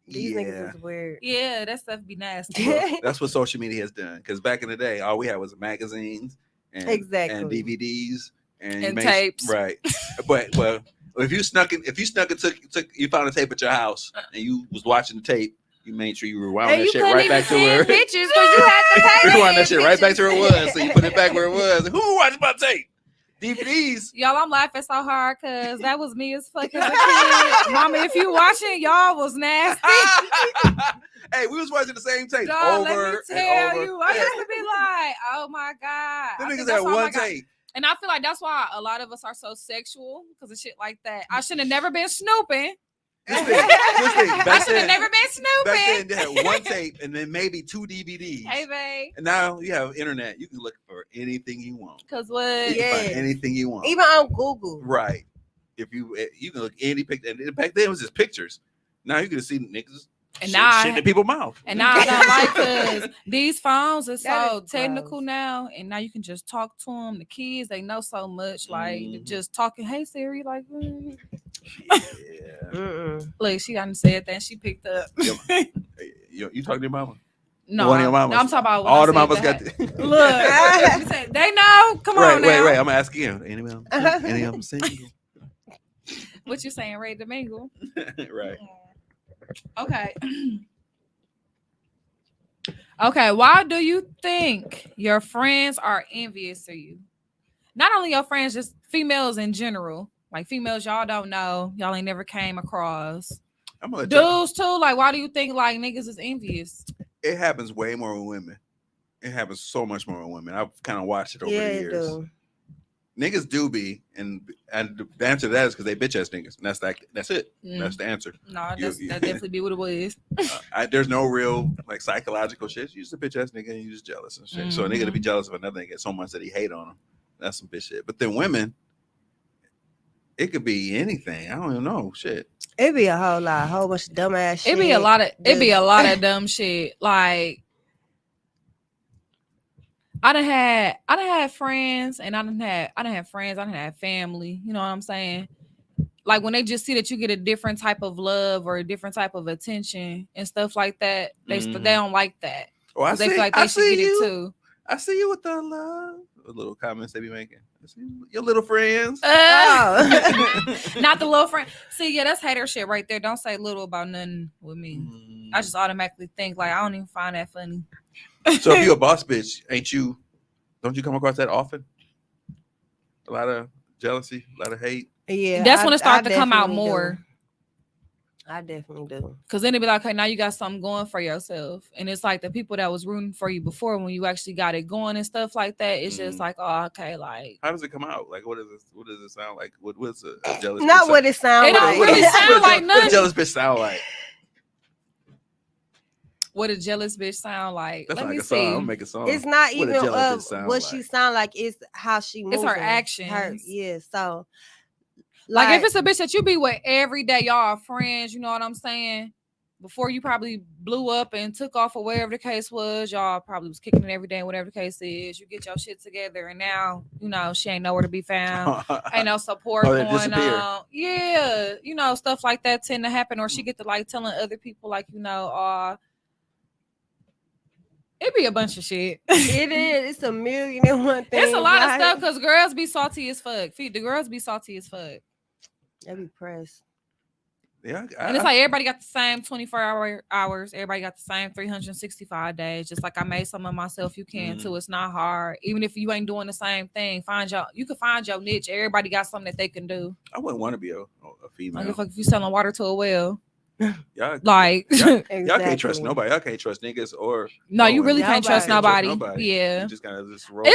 Speaker 3: These
Speaker 1: yeah.
Speaker 3: niggas is weird.
Speaker 2: Yeah, that stuff be nasty.
Speaker 1: Well, that's what social media has done. Because back in the day, all we had was magazines and
Speaker 3: Exactly.
Speaker 1: DVDs and,
Speaker 2: And tapes.
Speaker 1: Right. But well, if you snuck and took you found a tape at your house and you was watching the tape, you made sure you rewound
Speaker 3: And
Speaker 1: that
Speaker 3: you
Speaker 1: shit
Speaker 3: couldn't
Speaker 1: right
Speaker 3: even
Speaker 1: back to where
Speaker 3: send pictures because you had to pay. to
Speaker 1: rewind that
Speaker 3: send
Speaker 1: shit right back to where it
Speaker 3: pictures.
Speaker 1: was. So you put it back where it was. Who watched my tape? DVDs.
Speaker 2: Y'all, I'm laughing so hard because that was me as fuck as a kid. Mama, if you watching, y'all was nasty.
Speaker 1: Hey, we was watching the same tape
Speaker 2: Dog, let me
Speaker 1: over
Speaker 2: tell
Speaker 1: and over.
Speaker 2: you, I used to be like, oh my God.
Speaker 1: Them
Speaker 2: I think
Speaker 1: niggas
Speaker 2: that's
Speaker 1: had
Speaker 2: why,
Speaker 1: one
Speaker 2: like,
Speaker 1: tape.
Speaker 2: and I feel like that's why a lot of us are so sexual because of shit like that. I should have never been snooping.
Speaker 1: This thing,
Speaker 2: I
Speaker 1: back
Speaker 2: should have
Speaker 1: then,
Speaker 2: never been
Speaker 1: back then
Speaker 2: snooping.
Speaker 1: they had one tape and then maybe 2 DVDs.
Speaker 2: Hey, babe.
Speaker 1: And now you have internet. You can look for anything you want.
Speaker 2: Because what?
Speaker 1: You can find
Speaker 3: Yes.
Speaker 1: anything you want.
Speaker 3: Even on Google.
Speaker 1: Right. If you can look any picture. And back then it was just pictures. Now you can see niggas
Speaker 2: And
Speaker 1: shit,
Speaker 2: now
Speaker 1: shit in people's mouth.
Speaker 2: And now I don't like because these phones are
Speaker 3: That
Speaker 2: so
Speaker 3: is
Speaker 2: technical
Speaker 3: gross.
Speaker 2: now, and now you can just talk to them. The kids, they know so much, like
Speaker 1: Mhm.
Speaker 2: just talking. Hey Siri, like,
Speaker 1: Yeah.
Speaker 3: Mm-mm.
Speaker 2: look, she done said that. She picked up.
Speaker 1: Yep. You talking to your mama?
Speaker 2: No,
Speaker 1: One of your mamas.
Speaker 2: no, I'm talking about when
Speaker 1: All
Speaker 2: I
Speaker 1: the
Speaker 2: said
Speaker 1: mamas
Speaker 2: that.
Speaker 1: got the
Speaker 2: Look, you said, they know. Come on now.
Speaker 1: Wait. I'm gonna ask again. Any of them single?
Speaker 2: What you saying, Ray Domingo?
Speaker 1: Right.
Speaker 2: Okay. Okay. Why do you think your friends are envious of you? Not only your friends, just females in general. Like females y'all don't know, y'all ain't never came across.
Speaker 1: I'm gonna let you.
Speaker 2: Dudes too. Like, why do you think like niggas is envious?
Speaker 1: It happens way more with women. It happens so much more with women. I've kind of watched it over
Speaker 3: Yeah,
Speaker 1: the
Speaker 3: it
Speaker 1: years.
Speaker 3: do.
Speaker 1: Niggas do be, and the answer to that is because they bitch ass niggas. And that's it. That's the answer.
Speaker 2: No,
Speaker 1: You-
Speaker 2: that definitely be what it was.
Speaker 1: There's no real like psychological shit. You just a bitch ass nigga and you just jealous and shit. So a nigga to be jealous of another nigga so much that he hate on him. That's some bitch shit. But then women, it could be anything. I don't even know. Shit.
Speaker 3: It be a whole bunch of dumbass shit.
Speaker 2: It be a lot of dumb shit. Like I done had friends, and I done had friends, I done had family. You know what I'm saying? Like when they just see that you get a different type of love or a different type of attention and stuff like that, they don't like that.
Speaker 1: Oh, I
Speaker 2: They
Speaker 1: see.
Speaker 2: feel like
Speaker 1: I
Speaker 2: they should
Speaker 1: see
Speaker 2: get
Speaker 1: you.
Speaker 2: it too.
Speaker 1: I see you with the love. The little comments they be making. I see your little friends.
Speaker 3: Oh.
Speaker 2: Not the little friend. See, yeah, that's hater shit right there. Don't say little about nothing with me. I just automatically think like I don't even find that funny.
Speaker 1: So if you a boss bitch, don't you come across that often? A lot of jealousy, a lot of hate.
Speaker 3: Yeah,
Speaker 2: That's when it starts to come out
Speaker 3: definitely
Speaker 2: more.
Speaker 3: do. I definitely do.
Speaker 2: Cause then it'd be like, okay, now you got something going for yourself. And it's like the people that was rooting for you before when you actually got it going and stuff like that. It's just like, oh, okay, like
Speaker 1: how does it come out? Like what does it sound like? What's a jealous
Speaker 3: Not
Speaker 1: bitch
Speaker 3: what it sounds
Speaker 2: it
Speaker 3: like.
Speaker 2: don't really sound like
Speaker 1: what
Speaker 2: nothing.
Speaker 1: a jealous bitch sound like?
Speaker 2: What a jealous bitch sound like.
Speaker 1: That's
Speaker 2: Let
Speaker 1: like
Speaker 2: me
Speaker 1: a song.
Speaker 2: see.
Speaker 1: I'm gonna make a song.
Speaker 3: It's not
Speaker 1: What a
Speaker 3: even
Speaker 1: jealous bitch sound
Speaker 3: what
Speaker 1: like.
Speaker 3: she sound like. It's how she moves.
Speaker 2: It's her actions.
Speaker 3: So
Speaker 2: like if it's a bitch that you be with every day, y'all are friends, you know what I'm saying? Before you probably blew up and took off or wherever the case was, y'all probably was kicking it every day, whatever the case is. You get your shit together, and now, you know, she ain't nowhere to be found. Ain't no support
Speaker 1: they
Speaker 2: going
Speaker 1: disappear.
Speaker 2: on. Yeah, you know, stuff like that tend to happen. Or she get to like telling other people, like, you know, it be a bunch of shit.
Speaker 3: It is. It's a million and one things.
Speaker 2: It's a lot of stuff because girls be salty as fuck. The girls be salty as fuck.
Speaker 3: They be pressed.
Speaker 1: Yeah,
Speaker 2: And it's like everybody got the same 24 hours. Everybody got the same 365 days. Just like I made some of myself, you can too. It's not hard. Even if you ain't doing the same thing, you can find your niche. Everybody got something that they can do.
Speaker 1: I wouldn't want to be a female.
Speaker 2: Like if you selling water to a well.
Speaker 1: Y'all
Speaker 3: Exactly.
Speaker 1: can't trust nobody. Y'all can't trust niggas or
Speaker 2: no, you really can't trust nobody.
Speaker 1: Yeah, you just kind of just roll.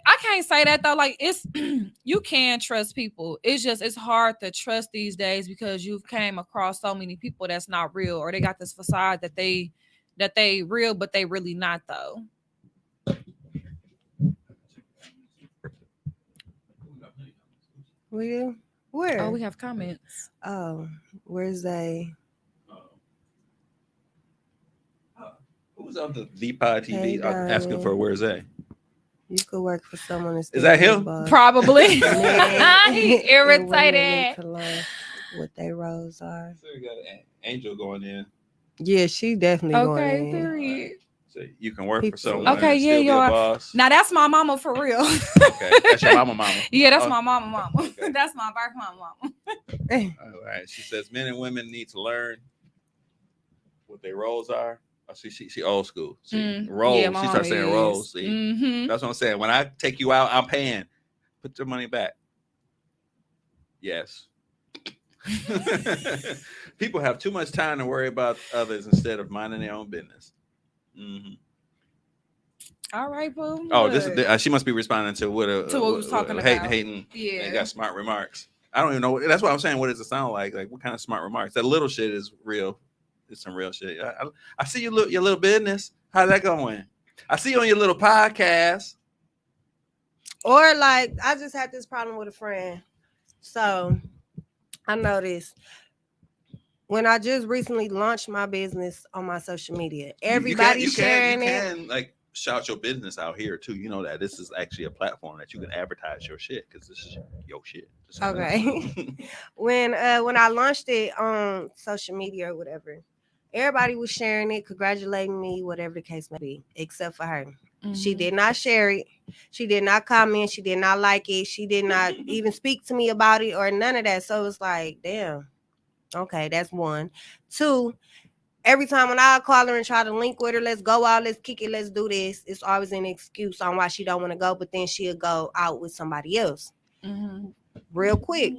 Speaker 2: I can't say that though. Like it's you can trust people. It's hard to trust these days because you've came across so many people that's not real, or they got this facade that they real, but they really not though.
Speaker 3: Will? Where?
Speaker 2: Oh, we have comments.
Speaker 3: Oh, where's they?
Speaker 1: Who's on the Pod TV asking for where's they?
Speaker 3: You could work for someone.
Speaker 1: Is that him?
Speaker 2: Probably. He irritated.
Speaker 3: To learn what their roles are.
Speaker 1: So we got an Angel going in.
Speaker 3: Yeah, she definitely going in.
Speaker 2: Period.
Speaker 1: So you can work for someone.
Speaker 2: Okay,
Speaker 1: and still be a boss.
Speaker 2: Now that's my mama for real.
Speaker 1: Okay, that's your mama.
Speaker 2: Yeah, that's my mama. Okay. That's my birth mama.
Speaker 1: All right. She says men and women need to learn what their roles are. Oh, she old school. Roles.
Speaker 2: Yeah,
Speaker 1: she starts saying roles. See,
Speaker 2: mm-hmm.
Speaker 1: That's what I'm saying. When I take you out, I'm paying. Put your money back. Yes. People have too much time to worry about others instead of minding their own business. Mm-hmm.
Speaker 2: All right, boo.
Speaker 1: Oh, this is she must be responding to what we
Speaker 2: was talking about.
Speaker 1: Hating.
Speaker 2: Yeah,
Speaker 1: and got smart remarks. I don't even know. That's what I'm saying. What does it sound like? Like what kind of smart remarks? That little shit is real. It's some real shit. I see your little business. How's that going? I see you on your little podcast.
Speaker 3: Or like, I just had this problem with a friend. So I noticed when I just recently launched my business on my social media,
Speaker 1: You can
Speaker 3: everybody's sharing it.
Speaker 1: like shout your business out here too. You know that this is actually a platform that you can advertise your shit because this is your shit. Just so you
Speaker 3: Okay.
Speaker 1: know.
Speaker 3: When I launched it on social media or whatever, everybody was sharing it, congratulating me, whatever the case may be, except for her. She
Speaker 2: Mhm.
Speaker 3: did not share it. She did not comment. She did not like it. She did not even speak to me about it or none of that. So it's like, damn. Okay, that's one. Two, every time when I call her and try to link with her, let's go out, let's kick it, let's do this, it's always an excuse on why she don't want to go, but then she'll go out with somebody else
Speaker 2: Mhm.
Speaker 3: real quick.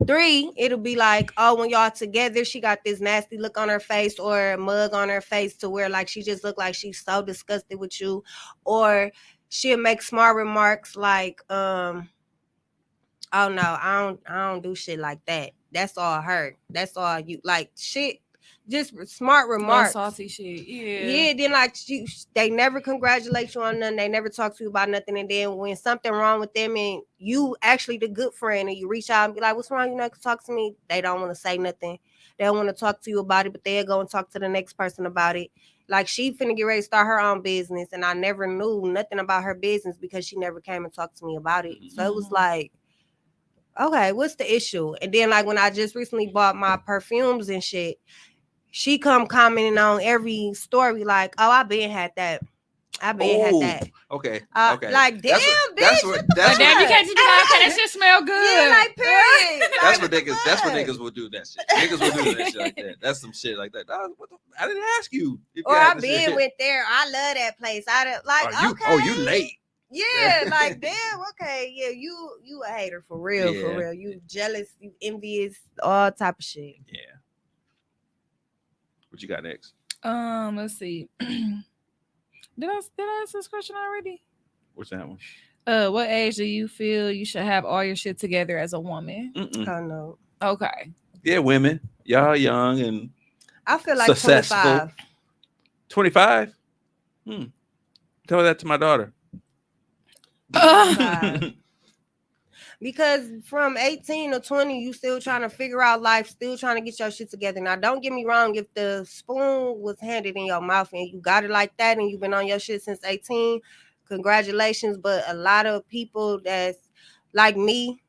Speaker 3: Three, it'll be like, oh, when y'all together, she got this nasty look on her face or a mug on her face to where like she just look like she's so disgusted with you. Or she'll make smart remarks like, oh no, I don't do shit like that. That's all her. That's all you like shit. Just smart
Speaker 2: Little
Speaker 3: remarks.
Speaker 2: salty shit. Yeah.
Speaker 3: Yeah, then like they never congratulate you on nothing. They never talk to you about nothing. And then when something wrong with them and you actually the good friend and you reach out and be like, "What's wrong? You not gonna talk to me?" They don't want to say nothing. They don't want to talk to you about it, but they'll go and talk to the next person about it. Like she finna get ready to start her own business, and I never knew nothing about her business because she never came and talked to me about it. So it was like, okay, what's the issue? And then like when I just recently bought my perfumes and shit, she come commenting on every story like, oh, I been had that. I been had
Speaker 1: Oh,
Speaker 3: that.
Speaker 1: okay, okay.
Speaker 3: Like, damn,
Speaker 1: That's
Speaker 3: bitch,
Speaker 1: what
Speaker 3: what the
Speaker 1: that's
Speaker 2: But then
Speaker 1: what
Speaker 2: you can't just be like, okay, that shit smell good.
Speaker 3: Yeah, like, period. Like,
Speaker 1: that's
Speaker 3: what
Speaker 1: what
Speaker 3: the
Speaker 1: niggas. That's what
Speaker 3: fuck?
Speaker 1: niggas will do. That shit. Niggas will do that shit like that. That's some shit like that. I didn't ask you if
Speaker 3: Or
Speaker 1: you
Speaker 3: I
Speaker 1: had this
Speaker 3: been
Speaker 1: shit.
Speaker 3: went there. I love that place. I don't like, okay.
Speaker 1: Oh, you late.
Speaker 3: Yeah, like damn, okay, yeah, you a hater for real, for
Speaker 1: Yeah.
Speaker 3: real. You jealous, you envious, all type of shit.
Speaker 1: Yeah. What you got next?
Speaker 2: Let's see. Did I ask this question already?
Speaker 1: What's that one?
Speaker 2: What age do you feel you should have all your shit together as a woman?
Speaker 1: Mm-mm.
Speaker 3: Oh no,
Speaker 2: Okay.
Speaker 1: Yeah, women. Y'all young and
Speaker 3: I feel like
Speaker 1: successful.
Speaker 3: 25.
Speaker 1: 25? Tell that to my daughter.
Speaker 3: 25. Because from 18 to 20, you still trying to figure out life, still trying to get your shit together. Now, don't get me wrong, if the spoon was handed in your mouth and you got it like that and you've been on your shit since 18, congratulations. But a lot of people that's like me,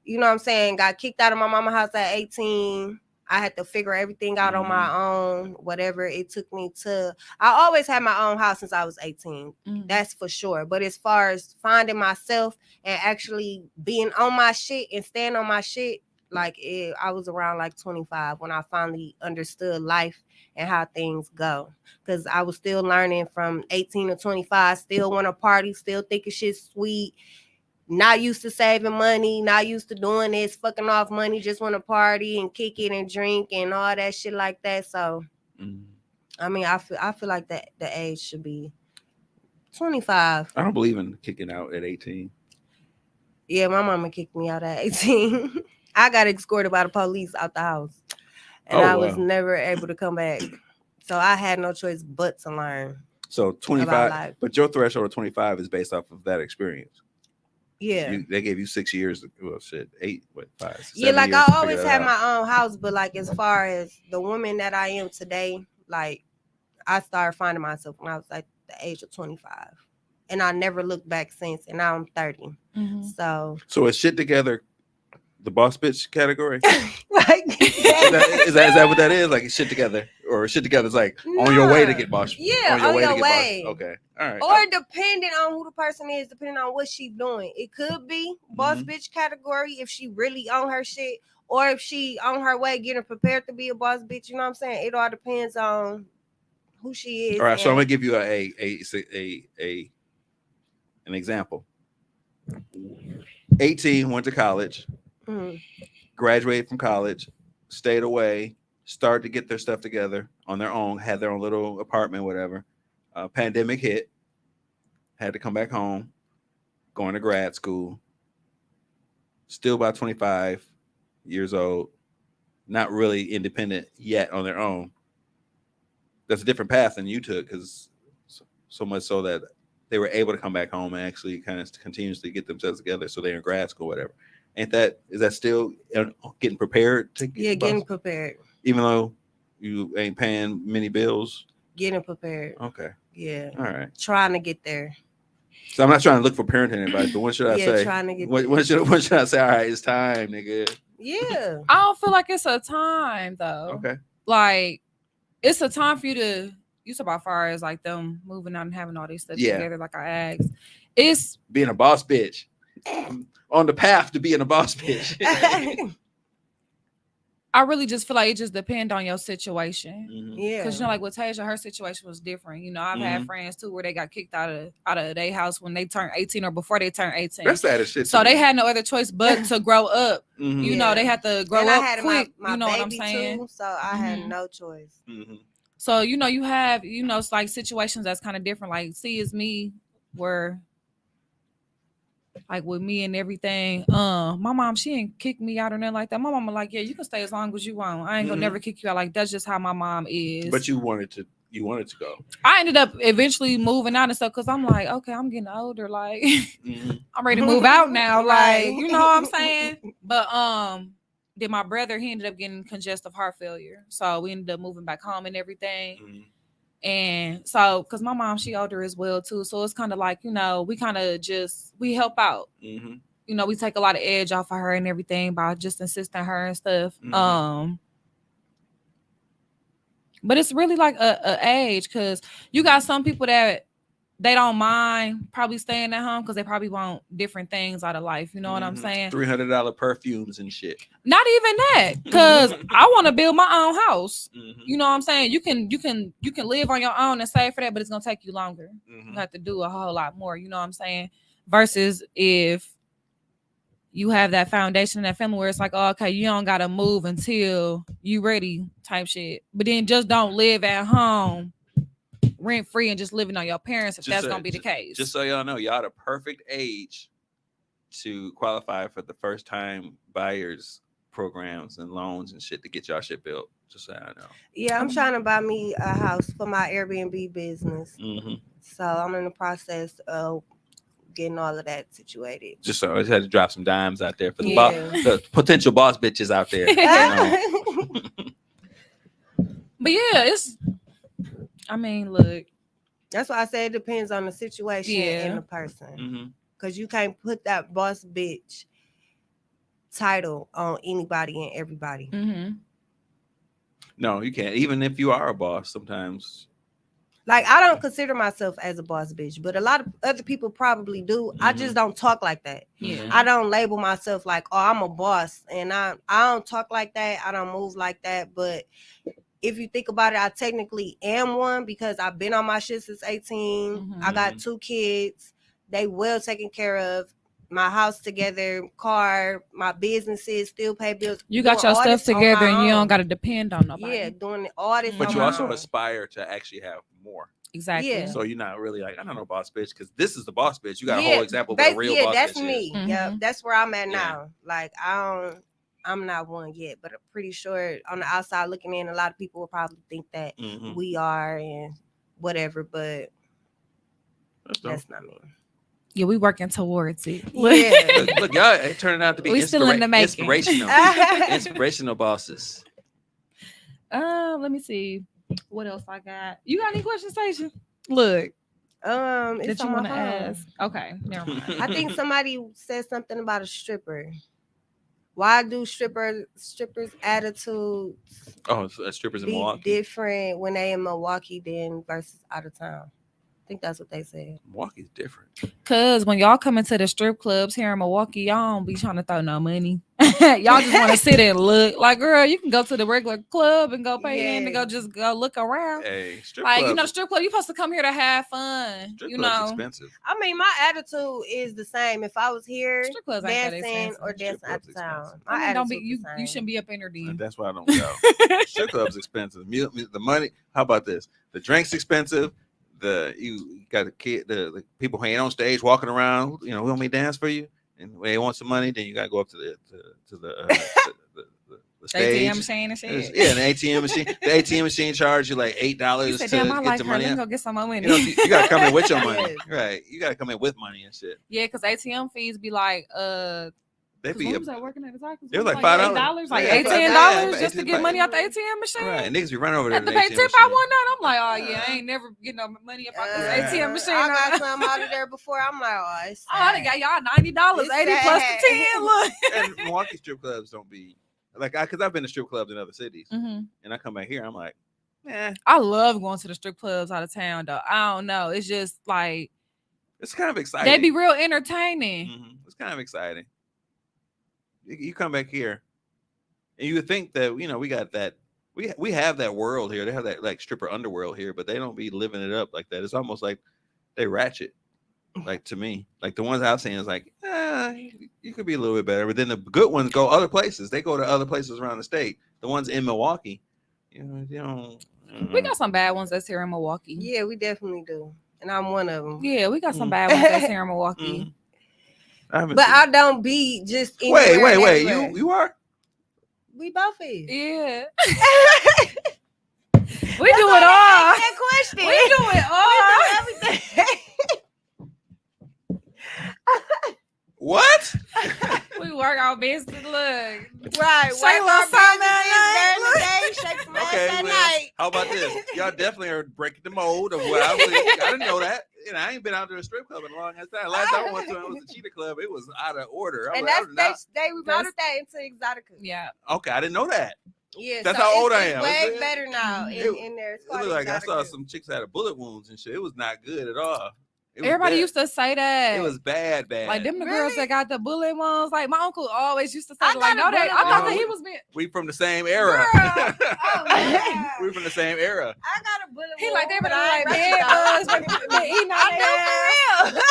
Speaker 3: you know what I'm saying, got kicked out of my mama's house at 18. I had to figure everything out on my own, whatever it took me to. I always had my own house since I was 18. That's for sure. But as far as finding myself and actually being on my shit and staying on my shit, like I was around like 25 when I finally understood life and how things go. Because I was still learning from 18 to 25, still want to party, still thinking shit sweet, not used to saving money, not used to doing this, fucking off money, just want to party and kick it and drink and all that shit like that. So, I mean, I feel like that the age should be 25.
Speaker 1: I don't believe in kicking out at 18.
Speaker 3: Yeah, my mama kicked me out at 18. I got escorted by the police out the house, and I was never able to come back. So I had no choice but to learn.
Speaker 1: So
Speaker 3: about
Speaker 1: 25,
Speaker 3: life.
Speaker 1: but your threshold of 25 is based off of that experience.
Speaker 3: Yeah.
Speaker 1: They gave you 6 years. Well, shit, 8, what, 5, 7
Speaker 3: Yeah, like
Speaker 1: years
Speaker 3: I
Speaker 1: to figure
Speaker 3: always
Speaker 1: that
Speaker 3: had
Speaker 1: out.
Speaker 3: my own house, but like as far as the woman that I am today, like I started finding myself when I was like the age of 25. And I never looked back since, and now I'm 30. So
Speaker 1: is shit together the boss bitch category?
Speaker 3: like
Speaker 1: is that what that is? Like shit together, or shit together is like on your way to get boss?
Speaker 3: Yeah,
Speaker 1: on your way to get
Speaker 3: way.
Speaker 1: boss. Okay, all right.
Speaker 3: Or depending on who the person is, depending on what she doing. It could be boss bitch category if she really on her shit, or if she on her way getting prepared to be a boss bitch. You know what I'm saying? It all depends on who she is.
Speaker 1: All right, so I'm gonna give you an example. 18, went to college, graduated from college, stayed away, started to get their stuff together on their own, had their own little apartment, whatever. Pandemic hit, had to come back home, going to grad school, still about 25 years old, not really independent yet on their own. That's a different path than you took, because so much so that they were able to come back home and actually kind of continuously get themselves together. So they're in grad school, whatever. Is that still getting prepared to get
Speaker 3: getting prepared?
Speaker 1: even though you ain't paying many bills.
Speaker 3: Getting prepared.
Speaker 1: Okay.
Speaker 3: Yeah.
Speaker 1: All right.
Speaker 3: Trying to get there.
Speaker 1: So I'm not trying to look for parenting advice, but what should I say?
Speaker 3: Trying to get
Speaker 1: What,
Speaker 3: there.
Speaker 1: what should I say? All right, it's time, nigga.
Speaker 3: Yeah.
Speaker 2: I don't feel like it's a time though.
Speaker 1: Okay.
Speaker 2: Like it's a time for you to. You talk about far as like them moving out and having all these stuff together. Like I asked, it's
Speaker 1: being a boss bitch. On the path to being a boss bitch.
Speaker 2: I really just feel like it just depends on your situation.
Speaker 1: Mhm.
Speaker 3: Yeah.
Speaker 2: Because you know, like with Tasia, her situation was different. You know, I've had friends too where they got kicked out of their house when they turned 18 or before they turned 18.
Speaker 1: That's sad as shit.
Speaker 2: So they had no other choice but to grow up.
Speaker 1: Mhm.
Speaker 2: You know, they had to grow
Speaker 3: and
Speaker 2: up
Speaker 3: I had
Speaker 2: quick.
Speaker 3: My
Speaker 2: you know what I'm
Speaker 3: baby
Speaker 2: saying?
Speaker 3: Too, so I had no choice.
Speaker 1: Mhm.
Speaker 2: So you know, you have it's like situations that's kind of different. Like, see, it's me where. Like with me and everything, my mom, she ain't kick me out or nothing like that. My mama like, yeah, you can stay as long as you want. I ain't gonna never kick you out. Like that's just how my mom is.
Speaker 1: But you wanted to go.
Speaker 2: I ended up eventually moving out and stuff because I'm like, okay, I'm getting older. Like I'm ready to move out now.
Speaker 3: Right.
Speaker 2: Like, you know what I'm saying? But then my brother, he ended up getting congestive heart failure. So we ended up moving back home and everything.
Speaker 1: Mhm.
Speaker 2: And so, because my mom, she older as well too. So it's kind of like, we kind of we help out.
Speaker 1: Mhm.
Speaker 2: We take a lot of edge off of her and everything by just insisting her and stuff.
Speaker 1: Mhm.
Speaker 2: But it's really like a age, because you got some people that they don't mind probably staying at home because they probably want different things out of life. You know what I'm saying?
Speaker 1: $300 perfumes and shit.
Speaker 2: Not even that, because I want to build my own house.
Speaker 1: Mhm.
Speaker 2: You know what I'm saying? You can live on your own and save for that, but it's gonna take you longer. You have to do a whole lot more. You know what I'm saying? Versus if you have that foundation in that family where it's like, oh, okay, you don't gotta move until you ready type shit. But then just don't live at home rent free and just living on your parents if that's gonna be the case.
Speaker 1: Just so y'all know, y'all the perfect age to qualify for the first time buyers programs and loans and shit to get y'all shit built. Just so I know.
Speaker 3: Yeah, I'm trying to buy me a house for my Airbnb business.
Speaker 1: Mm-hmm.
Speaker 3: So I'm in the process of getting all of that situated.
Speaker 1: Just so I just had to drop some dimes out there for the potential boss bitches out there.
Speaker 2: But yeah, look.
Speaker 3: That's why I say it depends on the situation and the person. Because you can't put that boss bitch title on anybody and everybody.
Speaker 1: No, you can't. Even if you are a boss, sometimes.
Speaker 3: Like, I don't consider myself as a boss bitch, but a lot of other people probably do. I just don't talk like that.
Speaker 2: Yeah.
Speaker 3: I don't label myself like, oh, I'm a boss. And I don't talk like that. I don't move like that. But if you think about it, I technically am one because I've been on my shit since 18. I got 2 kids. They well taken care of. My house together, car, my businesses, still pay bills.
Speaker 2: You got your stuff together and you don't got to depend on nobody.
Speaker 3: Yeah, doing all this.
Speaker 1: But you also aspire to actually have more.
Speaker 2: Exactly.
Speaker 3: Yeah.
Speaker 1: So you're not really like, I don't know, boss bitch, because this is the boss bitch. You got a whole example of what a real boss
Speaker 3: that's
Speaker 1: bitch
Speaker 3: me.
Speaker 1: is.
Speaker 3: Yeah, that's where I'm at now. Like, I'm not one yet, but I'm pretty sure on the outside looking in, a lot of people will probably think that we are and whatever, but that's not me.
Speaker 2: Yeah, we working towards it.
Speaker 3: Yeah.
Speaker 1: Look, y'all it turning out to be
Speaker 2: still in the making.
Speaker 1: inspirational bosses.
Speaker 2: Let me see what else I got. You got any questions, Stacia? Look.
Speaker 3: It's
Speaker 2: that you want to ask? Okay, never mind.
Speaker 3: I think somebody said something about a stripper. Why do strippers' attitudes
Speaker 1: strippers in
Speaker 3: be
Speaker 1: Milwaukee
Speaker 3: different when they in Milwaukee than versus out of town? I think that's what they said.
Speaker 1: Milwaukee's different.
Speaker 2: Cause when y'all come into the strip clubs here in Milwaukee, y'all don't be trying to throw no money. Y'all just want to sit and look. Like, girl, you can go to the regular club and go pay in and go look around.
Speaker 1: Hey, strip
Speaker 2: like,
Speaker 1: clubs,
Speaker 2: strip club, you supposed to come here to have fun.
Speaker 1: Strip clubs expensive.
Speaker 3: I mean, my attitude is the same. If I was here
Speaker 2: strip clubs
Speaker 3: dancing or dancing out of town, my attitude
Speaker 2: you shouldn't be up in there.
Speaker 1: That's why I don't go. Strip clubs expensive. The money. How about this? The drinks expensive. You got the people hanging on stage, walking around. We want me to dance for you, and when they want some money, then you got to go up to the stage.
Speaker 2: ATM machine and shit.
Speaker 1: Yeah, the ATM machine. The ATM machine charge you like $8 to get the money.
Speaker 2: Let me go get some more money.
Speaker 1: You got to come in with your money, right? You got to come in with money and shit.
Speaker 2: Yeah, because ATM fees be like
Speaker 1: They
Speaker 2: Because
Speaker 1: be
Speaker 2: when was I working at Exotics?
Speaker 1: It was like
Speaker 2: $8, like
Speaker 1: Yeah,
Speaker 2: $18 just to
Speaker 1: $18.
Speaker 2: get money out the ATM machine.
Speaker 1: right. Niggas be running over there
Speaker 2: Had
Speaker 1: to
Speaker 2: to
Speaker 1: the
Speaker 2: pay
Speaker 1: ATM
Speaker 2: tip out
Speaker 1: machine.
Speaker 2: one night. I'm like, oh yeah, I ain't never getting no money up out this ATM machine.
Speaker 3: I got some out of there before. I'm like, oh, it's
Speaker 2: Oh, I done got y'all $90,
Speaker 3: It's
Speaker 2: 80 plus
Speaker 3: sad.
Speaker 2: the 10. Look.
Speaker 1: And Milwaukee strip clubs don't be like because I've been to strip clubs in other cities,
Speaker 2: Mm-hmm.
Speaker 1: and I come back here, I'm like, eh,
Speaker 2: I love going to the strip clubs out of town though. I don't know. It's just like
Speaker 1: it's kind of exciting.
Speaker 2: they be real entertaining.
Speaker 1: It's kind of exciting. You come back here, and you would think that we got that. We have that world here. They have that like stripper underworld here, but they don't be living it up like that. It's almost like they ratchet. Like to me, like the ones I've seen is like, you could be a little bit better. But then the good ones go other places. They go to other places around the state. The ones in Milwaukee,
Speaker 2: We got some bad ones that's here in Milwaukee.
Speaker 3: Yeah, we definitely do, and I'm one of them.
Speaker 2: Yeah, we got some bad ones that's here in Milwaukee.
Speaker 3: But I don't be just
Speaker 1: wait.
Speaker 3: everywhere.
Speaker 1: You are.
Speaker 3: We both is.
Speaker 2: Yeah. We do it all.
Speaker 3: That question.
Speaker 2: We do it all.
Speaker 3: We do everything.
Speaker 1: What?
Speaker 2: We work our best to look.
Speaker 3: Right.
Speaker 2: Shake
Speaker 3: Work
Speaker 2: little
Speaker 3: our
Speaker 2: something at
Speaker 3: businesses during the
Speaker 2: night.
Speaker 3: day, shake some ass
Speaker 1: Okay,
Speaker 3: at
Speaker 1: well,
Speaker 3: night.
Speaker 1: how about this? Y'all definitely are breaking the mold of what I was thinking. I didn't know that. I ain't been out to a strip club in a long ass time. Last time I went to it was a cheetah club. It was out of order.
Speaker 3: And
Speaker 1: I
Speaker 3: they remoted that into Exotica.
Speaker 2: Yeah.
Speaker 1: okay, I didn't know that.
Speaker 3: Yeah,
Speaker 1: That's
Speaker 3: so
Speaker 1: how old
Speaker 3: it's
Speaker 1: I am.
Speaker 3: way
Speaker 1: It's-
Speaker 3: better now in there. It's
Speaker 1: It looked
Speaker 3: called
Speaker 1: like I saw
Speaker 3: Exotica.
Speaker 1: some chicks had bullet wounds and shit. It was not good at all. It was
Speaker 2: Everybody
Speaker 1: bad.
Speaker 2: used to say that.
Speaker 1: It was bad.
Speaker 2: like them the
Speaker 3: Really?
Speaker 2: girls that got the bullet ones. Like my uncle always used to say,
Speaker 3: I
Speaker 2: like,
Speaker 3: got a
Speaker 2: no,
Speaker 3: bullet
Speaker 2: I thought
Speaker 1: one.
Speaker 2: that he was being.
Speaker 1: We from the same era.
Speaker 2: Girl. Oh, man.
Speaker 1: We from the same era.
Speaker 3: I got a bullet.
Speaker 2: He
Speaker 3: wound,
Speaker 2: like they
Speaker 3: but
Speaker 2: been
Speaker 3: I
Speaker 2: like
Speaker 3: ain't
Speaker 2: bed
Speaker 3: ratchet
Speaker 2: bugs,
Speaker 3: out.
Speaker 2: been eating on
Speaker 3: I
Speaker 2: their
Speaker 3: knew for real.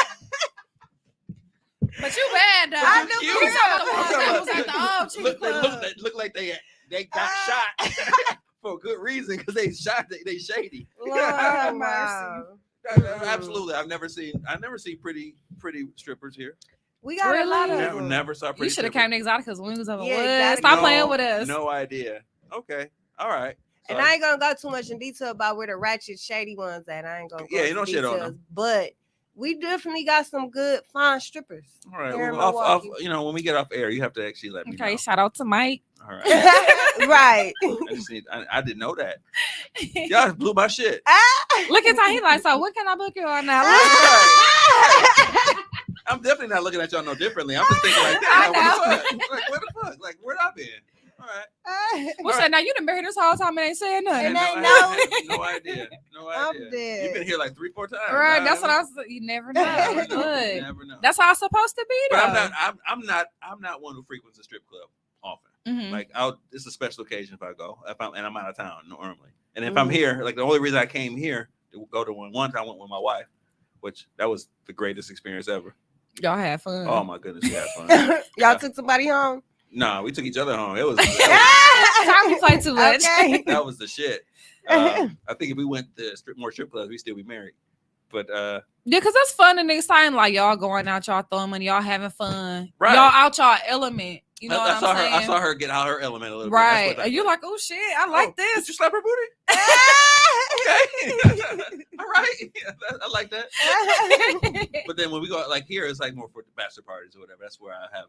Speaker 2: But you bad though.
Speaker 3: I
Speaker 1: But
Speaker 3: knew
Speaker 1: you
Speaker 3: for
Speaker 2: You
Speaker 3: real.
Speaker 2: talking about the
Speaker 1: I'm
Speaker 2: ones
Speaker 1: talking
Speaker 2: that
Speaker 1: about-
Speaker 2: was at the old cheetah
Speaker 1: They
Speaker 2: club.
Speaker 1: look like they got shot for a good reason because they shot. They shady.
Speaker 3: Lord,
Speaker 2: have
Speaker 3: wow.
Speaker 1: Absolutely, I've never seen pretty strippers here.
Speaker 3: We got a lot of
Speaker 2: Really?
Speaker 3: them.
Speaker 1: Never saw pretty.
Speaker 2: You should have
Speaker 1: strippers.
Speaker 2: came to Exotica's when we was over.
Speaker 3: Yeah,
Speaker 2: What?
Speaker 3: Exotica.
Speaker 2: Stop
Speaker 1: No,
Speaker 2: playing with us.
Speaker 1: No idea. Okay, all right.
Speaker 3: And
Speaker 1: So-
Speaker 3: I ain't gonna go too much in detail about where the ratchet, shady ones at. I ain't gonna go
Speaker 1: Yeah, you
Speaker 3: into
Speaker 1: don't shit on
Speaker 3: details, but we definitely got some good, fine strippers.
Speaker 1: all right.
Speaker 3: here in
Speaker 1: Well, off,
Speaker 3: Milwaukee.
Speaker 1: when we get off air, you have to actually let me
Speaker 2: Okay,
Speaker 1: know.
Speaker 2: shout out to Mike.
Speaker 1: All right.
Speaker 3: Right.
Speaker 1: I didn't know that. Y'all blew my shit.
Speaker 2: Look at how he like. So what can I book you on now?
Speaker 1: I'm definitely not looking at y'all no differently. I'm just thinking like,
Speaker 2: I
Speaker 1: damn, what the fuck? Like, where the fuck? Like, where I been? All right.
Speaker 2: What's that? Now you done been here this whole time and ain't saying nothing.
Speaker 3: And
Speaker 1: I
Speaker 3: they
Speaker 1: had
Speaker 3: know.
Speaker 1: no idea. No
Speaker 3: I'm
Speaker 1: idea.
Speaker 3: dead.
Speaker 1: You've been here like 3-4 times.
Speaker 2: Right, that's what I was. You never know.
Speaker 1: You
Speaker 2: Good.
Speaker 1: never know.
Speaker 2: That's how it's supposed to be, though.
Speaker 1: But I'm not one who frequents a strip club often.
Speaker 2: Mhm.
Speaker 1: Like it's a special occasion if I go. I'm out of town normally. And if I'm here, like the only reason I came here to go to one time I went with my wife, which that was the greatest experience ever.
Speaker 2: Y'all had fun.
Speaker 1: Oh my goodness, we had fun.
Speaker 3: Y'all took somebody home.
Speaker 1: Nah, we took each other home. It was
Speaker 2: Time to play too much.
Speaker 3: Okay.
Speaker 1: that was the shit. I think if we went to more strip clubs, we'd still be married. But
Speaker 2: Yeah, because it's fun and exciting. Like y'all going out, y'all throwing money, y'all having fun.
Speaker 1: Right.
Speaker 2: Y'all out y'all element. You know
Speaker 1: I
Speaker 2: what
Speaker 1: saw
Speaker 2: I'm
Speaker 1: her.
Speaker 2: saying?
Speaker 1: I saw her get out her element a little
Speaker 2: Right.
Speaker 1: bit. That's what
Speaker 2: And you're like, oh shit, I like
Speaker 1: Did
Speaker 2: this.
Speaker 1: you slap her booty? Okay. All right. I like that. But then when we go like here, it's like more for the bachelor parties or whatever. That's where I have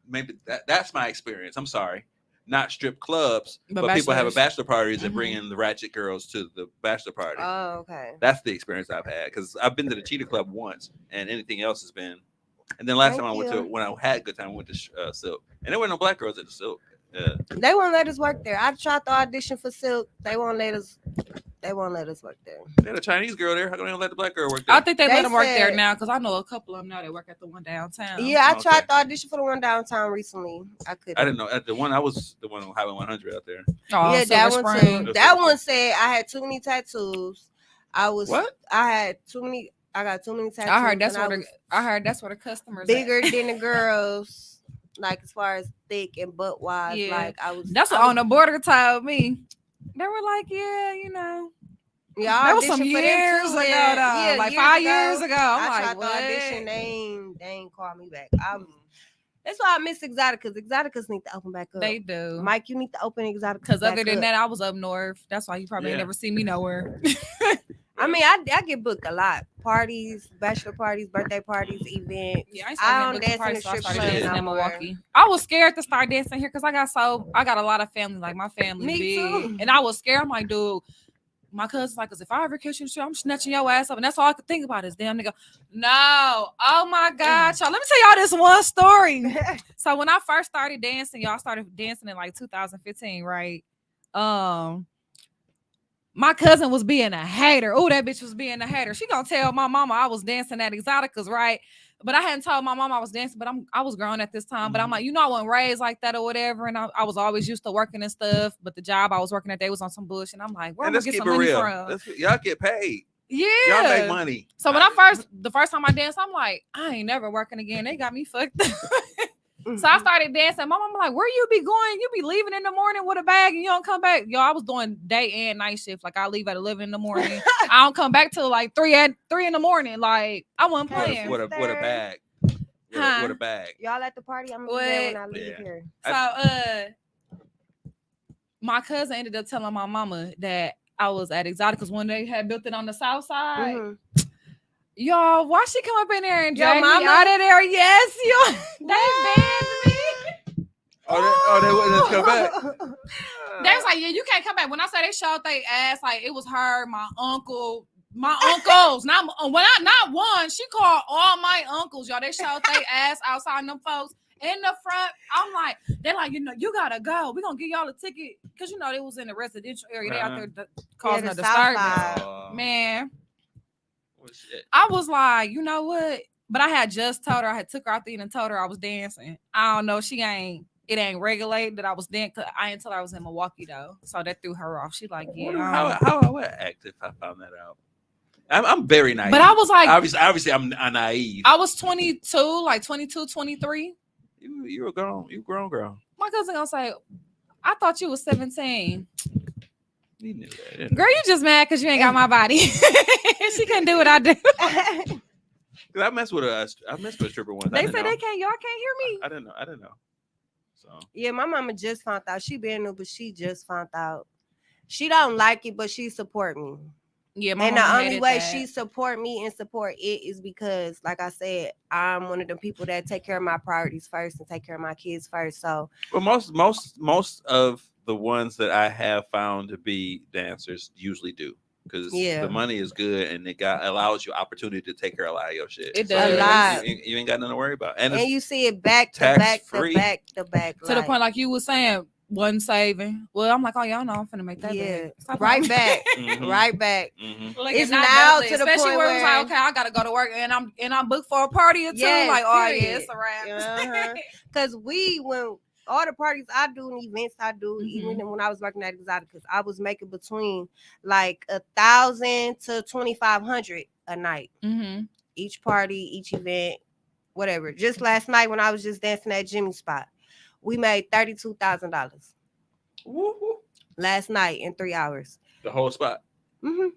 Speaker 1: maybe that's my experience. I'm sorry. Not strip clubs, but people have a
Speaker 2: bachelors.
Speaker 1: bachelor parties and
Speaker 2: Mhm.
Speaker 1: bring in the ratchet girls to the bachelor party.
Speaker 3: Oh, okay.
Speaker 1: That's the experience I've had because I've been to the Cheetah Club once, and anything else has been. And then last
Speaker 3: Thank
Speaker 1: time I went
Speaker 3: you.
Speaker 1: to when I had a good time, I went to Silk, and there were no black girls at the Silk.
Speaker 3: They won't let us work there. I tried to audition for Silk. They won't let us. They won't let us work there.
Speaker 1: They had a Chinese girl there. How come they don't let the black girl work there?
Speaker 2: I think they
Speaker 3: They
Speaker 2: let them work there
Speaker 3: said-
Speaker 2: now because I know a couple of them now that work at the one downtown.
Speaker 3: Yeah, I
Speaker 1: Okay.
Speaker 3: tried to audition for the one downtown recently. I couldn't.
Speaker 1: I didn't know. At the one I was the one on Highway 100 out there.
Speaker 2: Oh,
Speaker 3: Yeah, that
Speaker 2: Silver
Speaker 3: one
Speaker 2: Spring.
Speaker 3: too. That one said I had too many tattoos. I was
Speaker 1: What?
Speaker 3: I had too many. I got too many tattoos.
Speaker 2: I heard that's
Speaker 3: and
Speaker 2: where
Speaker 3: was
Speaker 2: I heard that's where the customers
Speaker 3: bigger
Speaker 2: at.
Speaker 3: than the girls. Like as far as thick and butt wise.
Speaker 2: Yeah.
Speaker 3: Like I was.
Speaker 2: That's what
Speaker 3: I
Speaker 2: on the border told me. They were like, yeah, you know.
Speaker 3: Yeah, I
Speaker 2: That was some
Speaker 3: auditioned for them
Speaker 2: years
Speaker 3: too,
Speaker 2: ago,
Speaker 3: and-
Speaker 2: though.
Speaker 3: yeah,
Speaker 2: Like 5 years ago. I'm
Speaker 3: I
Speaker 2: like,
Speaker 3: tried
Speaker 2: what?
Speaker 3: to audition. They ain't call me back. That's why I miss Exoticas. Exoticas need to open back up.
Speaker 2: They do.
Speaker 3: Mike, you need to open Exoticas.
Speaker 2: Because
Speaker 3: back
Speaker 2: other than
Speaker 3: up.
Speaker 2: that, I was up north. That's why you probably ain't
Speaker 1: Yeah.
Speaker 2: never see me nowhere.
Speaker 3: I mean, I get booked a lot. parties, bachelor parties, birthday parties, events.
Speaker 2: Yeah, I ain't
Speaker 3: I
Speaker 2: started
Speaker 3: don't
Speaker 2: getting booked to
Speaker 3: dance in
Speaker 2: parties,
Speaker 3: the
Speaker 2: so I
Speaker 3: strip
Speaker 2: started
Speaker 3: club
Speaker 1: Shit.
Speaker 2: dancing
Speaker 3: no
Speaker 2: in
Speaker 3: more.
Speaker 2: Milwaukee. I was scared to start dancing here because I got a lot of family. Like my family
Speaker 3: Me
Speaker 2: big,
Speaker 3: too.
Speaker 2: and I was scared. I'm like, dude, my cousin's like, cause if I ever catch you, in the street, I'm snatching your ass up, and that's all I could think about is damn nigga. No, oh my god, y'all. Let me tell y'all this one story. So when I first started dancing, y'all started dancing in like 2015, right? Um, my cousin was being a hater. Oh, that bitch was being a hater. She gonna tell my mama I was dancing at Exoticas, right? But I hadn't told my mom I was dancing, but I was grown at this time. But I'm like, I wasn't raised like that or whatever. And I was always used to working and stuff. But the job I was working at, they was on some bullshit. And I'm like, where
Speaker 1: And
Speaker 2: am I
Speaker 1: let's
Speaker 2: gonna get
Speaker 1: keep
Speaker 2: some
Speaker 1: it
Speaker 2: money
Speaker 1: real.
Speaker 2: from?
Speaker 1: Y'all get paid.
Speaker 2: Yeah.
Speaker 1: Y'all make money.
Speaker 2: So when the first time I danced, I'm like, I ain't never working again. They got me fucked up. So I started dancing. My mom like, where you be going? You be leaving in the morning with a bag and you don't come back. Yo, I was doing day and night shift. Like I leave at 11 in the morning. I don't come back till like 3 in the morning. Like I wasn't playing.
Speaker 1: What a bag. What a bag.
Speaker 3: Y'all at the party? I'm gonna be there when I leave
Speaker 1: Yeah.
Speaker 3: here.
Speaker 2: So my cousin ended up telling my mama that I was at Exoticas when they had built it on the south side.
Speaker 3: Mhm.
Speaker 2: Y'all, why she come up in there and
Speaker 3: Your
Speaker 2: drag me
Speaker 3: mama?
Speaker 2: out of there? Yes, yo, they banned me.
Speaker 1: They wouldn't just come back.
Speaker 2: They was like, yeah, you can't come back. When I say they showed they ass, like it was her, my uncle, my uncles. Not one. She called all my uncles, y'all. They showed they ass outside and them folks in the front. I'm like, they're like, you gotta go. We're gonna give y'all a ticket. Cause they was in the residential area. They out there causing a
Speaker 3: the South
Speaker 2: disturbance.
Speaker 3: Side.
Speaker 2: Man.
Speaker 1: Well, shit.
Speaker 2: I was like, you know what? But I had just told her, I had took her out there and told her I was dancing. I don't know. It ain't regulated that I was dancing. I ain't tell her I was in Milwaukee though. So that threw her off. She like, yeah.
Speaker 1: How I would act if I found that out. I'm very naive.
Speaker 2: But I was like,
Speaker 1: obviously I'm naive.
Speaker 2: I was 22, like 22, 23.
Speaker 1: You were grown. You grown.
Speaker 2: My cousin gonna say, I thought you was 17.
Speaker 1: You knew that.
Speaker 2: Girl, you just mad because you ain't got my body. She couldn't do what I do.
Speaker 1: I messed with a stripper once.
Speaker 2: They said y'all can't hear me.
Speaker 1: I didn't know. So
Speaker 3: yeah, my mama just found out. She been new, but she just found out. She don't like it, but she support me.
Speaker 2: Yeah, my
Speaker 3: and
Speaker 2: mama
Speaker 3: the only
Speaker 2: hated
Speaker 3: way
Speaker 2: that.
Speaker 3: she support me and support it is because, like I said, I'm one of the people that take care of my priorities first and take care of my kids first. So,
Speaker 1: well, most of the ones that I have found to be dancers usually do, because the money is good and it allows you opportunity to take care of a lot of your shit.
Speaker 2: It does.
Speaker 3: A lot.
Speaker 1: You ain't got nothing to worry about, and
Speaker 3: you see it back to
Speaker 1: tax
Speaker 3: back
Speaker 1: free.
Speaker 3: to back to back
Speaker 2: to the point, like you was saying, wasn't saving. Well, I'm like, oh, y'all know I'm finna make that.
Speaker 3: Yeah,
Speaker 2: back. Stop
Speaker 3: right
Speaker 2: playing.
Speaker 3: back,
Speaker 1: Mhm.
Speaker 3: right back.
Speaker 1: Mhm.
Speaker 2: Like,
Speaker 3: It's
Speaker 2: not
Speaker 3: now
Speaker 2: that
Speaker 3: to the
Speaker 2: especially
Speaker 3: point
Speaker 2: where it was
Speaker 3: where-
Speaker 2: like, okay, I gotta go to work and I'm booked for a party or two.
Speaker 3: Yes,
Speaker 2: like, oh
Speaker 3: period.
Speaker 2: yeah, it's a wrap.
Speaker 3: Because when all the parties I do and events I do,
Speaker 2: Mhm.
Speaker 3: even when I was working at Exoticas, I was making between like 1,000 to 2,500 a night.
Speaker 2: Mm-hmm.
Speaker 3: Each party, each event, whatever. Just last night when I was just dancing at Jimmy's spot, we made $32,000 last night in 3 hours.
Speaker 1: The whole spot.
Speaker 3: Mm-hmm.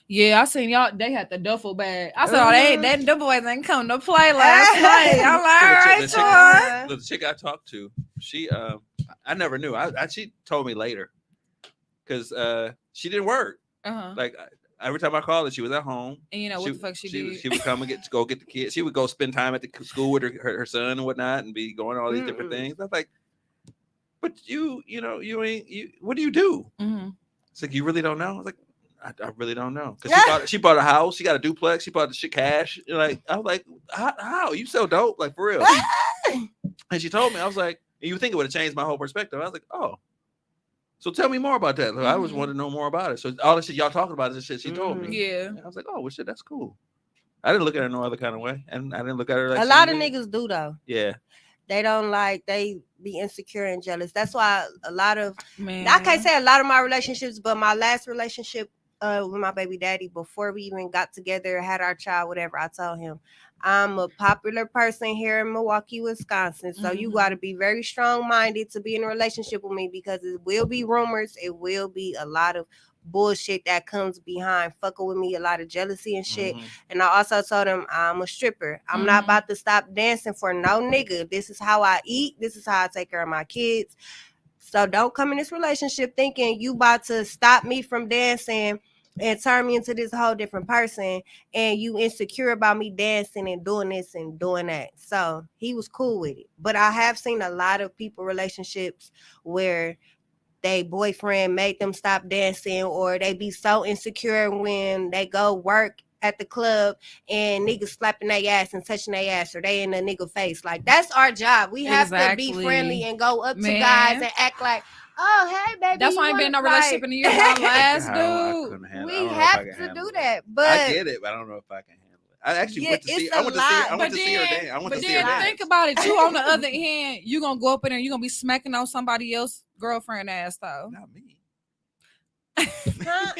Speaker 2: Yeah, I seen y'all. They had the duffel bag. I said, that them boys ain't come to play last night. I'm like, all right, Sean.
Speaker 1: The chick I talked to, she I never knew. She told me later, because she didn't work. Like every time I called her, she was at home.
Speaker 2: And what the fuck she did?
Speaker 1: She would come and go get the kids. She would go spend time at the school with her son and whatnot, and be going all these different things. I was like, but you ain't. What do you do?
Speaker 2: Mm-hmm.
Speaker 1: It's like, you really don't know. I was like, I really don't know, because she bought a house, she got a duplex, she bought the shit cash. Like, I was like, how you so dope, like, for real? And she told me, I was like, you would think it would have changed my whole perspective. I was like, oh, so tell me more about that. Like, I always wanted to know more about it. So all the shit y'all talking about is the shit she told me.
Speaker 2: Yeah.
Speaker 1: And I was like, oh, well, shit, that's cool. I didn't look at her no other kind of way, and I didn't look at her like
Speaker 3: a lot of niggas do though.
Speaker 1: Yeah.
Speaker 3: They don't they be insecure and jealous. That's why a lot of
Speaker 2: I
Speaker 3: can't say a lot of my relationships, but my last relationship with my baby daddy, before we even got together, had our child, whatever, I told him, I'm a popular person here in Milwaukee, Wisconsin. So you got to be very strong-minded to be in a relationship with me, because it will be rumors. It will be a lot of bullshit that comes behind fucking with me, a lot of jealousy and shit. And I also told him I'm a stripper. I'm not about to stop dancing for no nigga. This is how I eat. This is how I take care of my kids. So don't come in this relationship thinking you about to stop me from dancing and turn me into this whole different person, and you insecure about me dancing and doing this and doing that. So he was cool with it. But I have seen a lot of people relationships where they boyfriend made them stop dancing, or they be so insecure when they go work at the club and niggas slapping their ass and touching their ass, or they in a nigga face. Like, that's our job. We have to be friendly and go up to guys and act like, oh, hey, baby.
Speaker 2: That's why I ain't been in no relationship in a year. My last dude.
Speaker 3: We have to do that. But
Speaker 1: I get it, but I don't know if I can handle it. I actually went to see. I went to see her dance. I went to see her dance.
Speaker 2: Think about it. You on the other hand, you gonna go up in there. You gonna be smacking on somebody else's girlfriend ass though.
Speaker 1: Not me.
Speaker 2: You know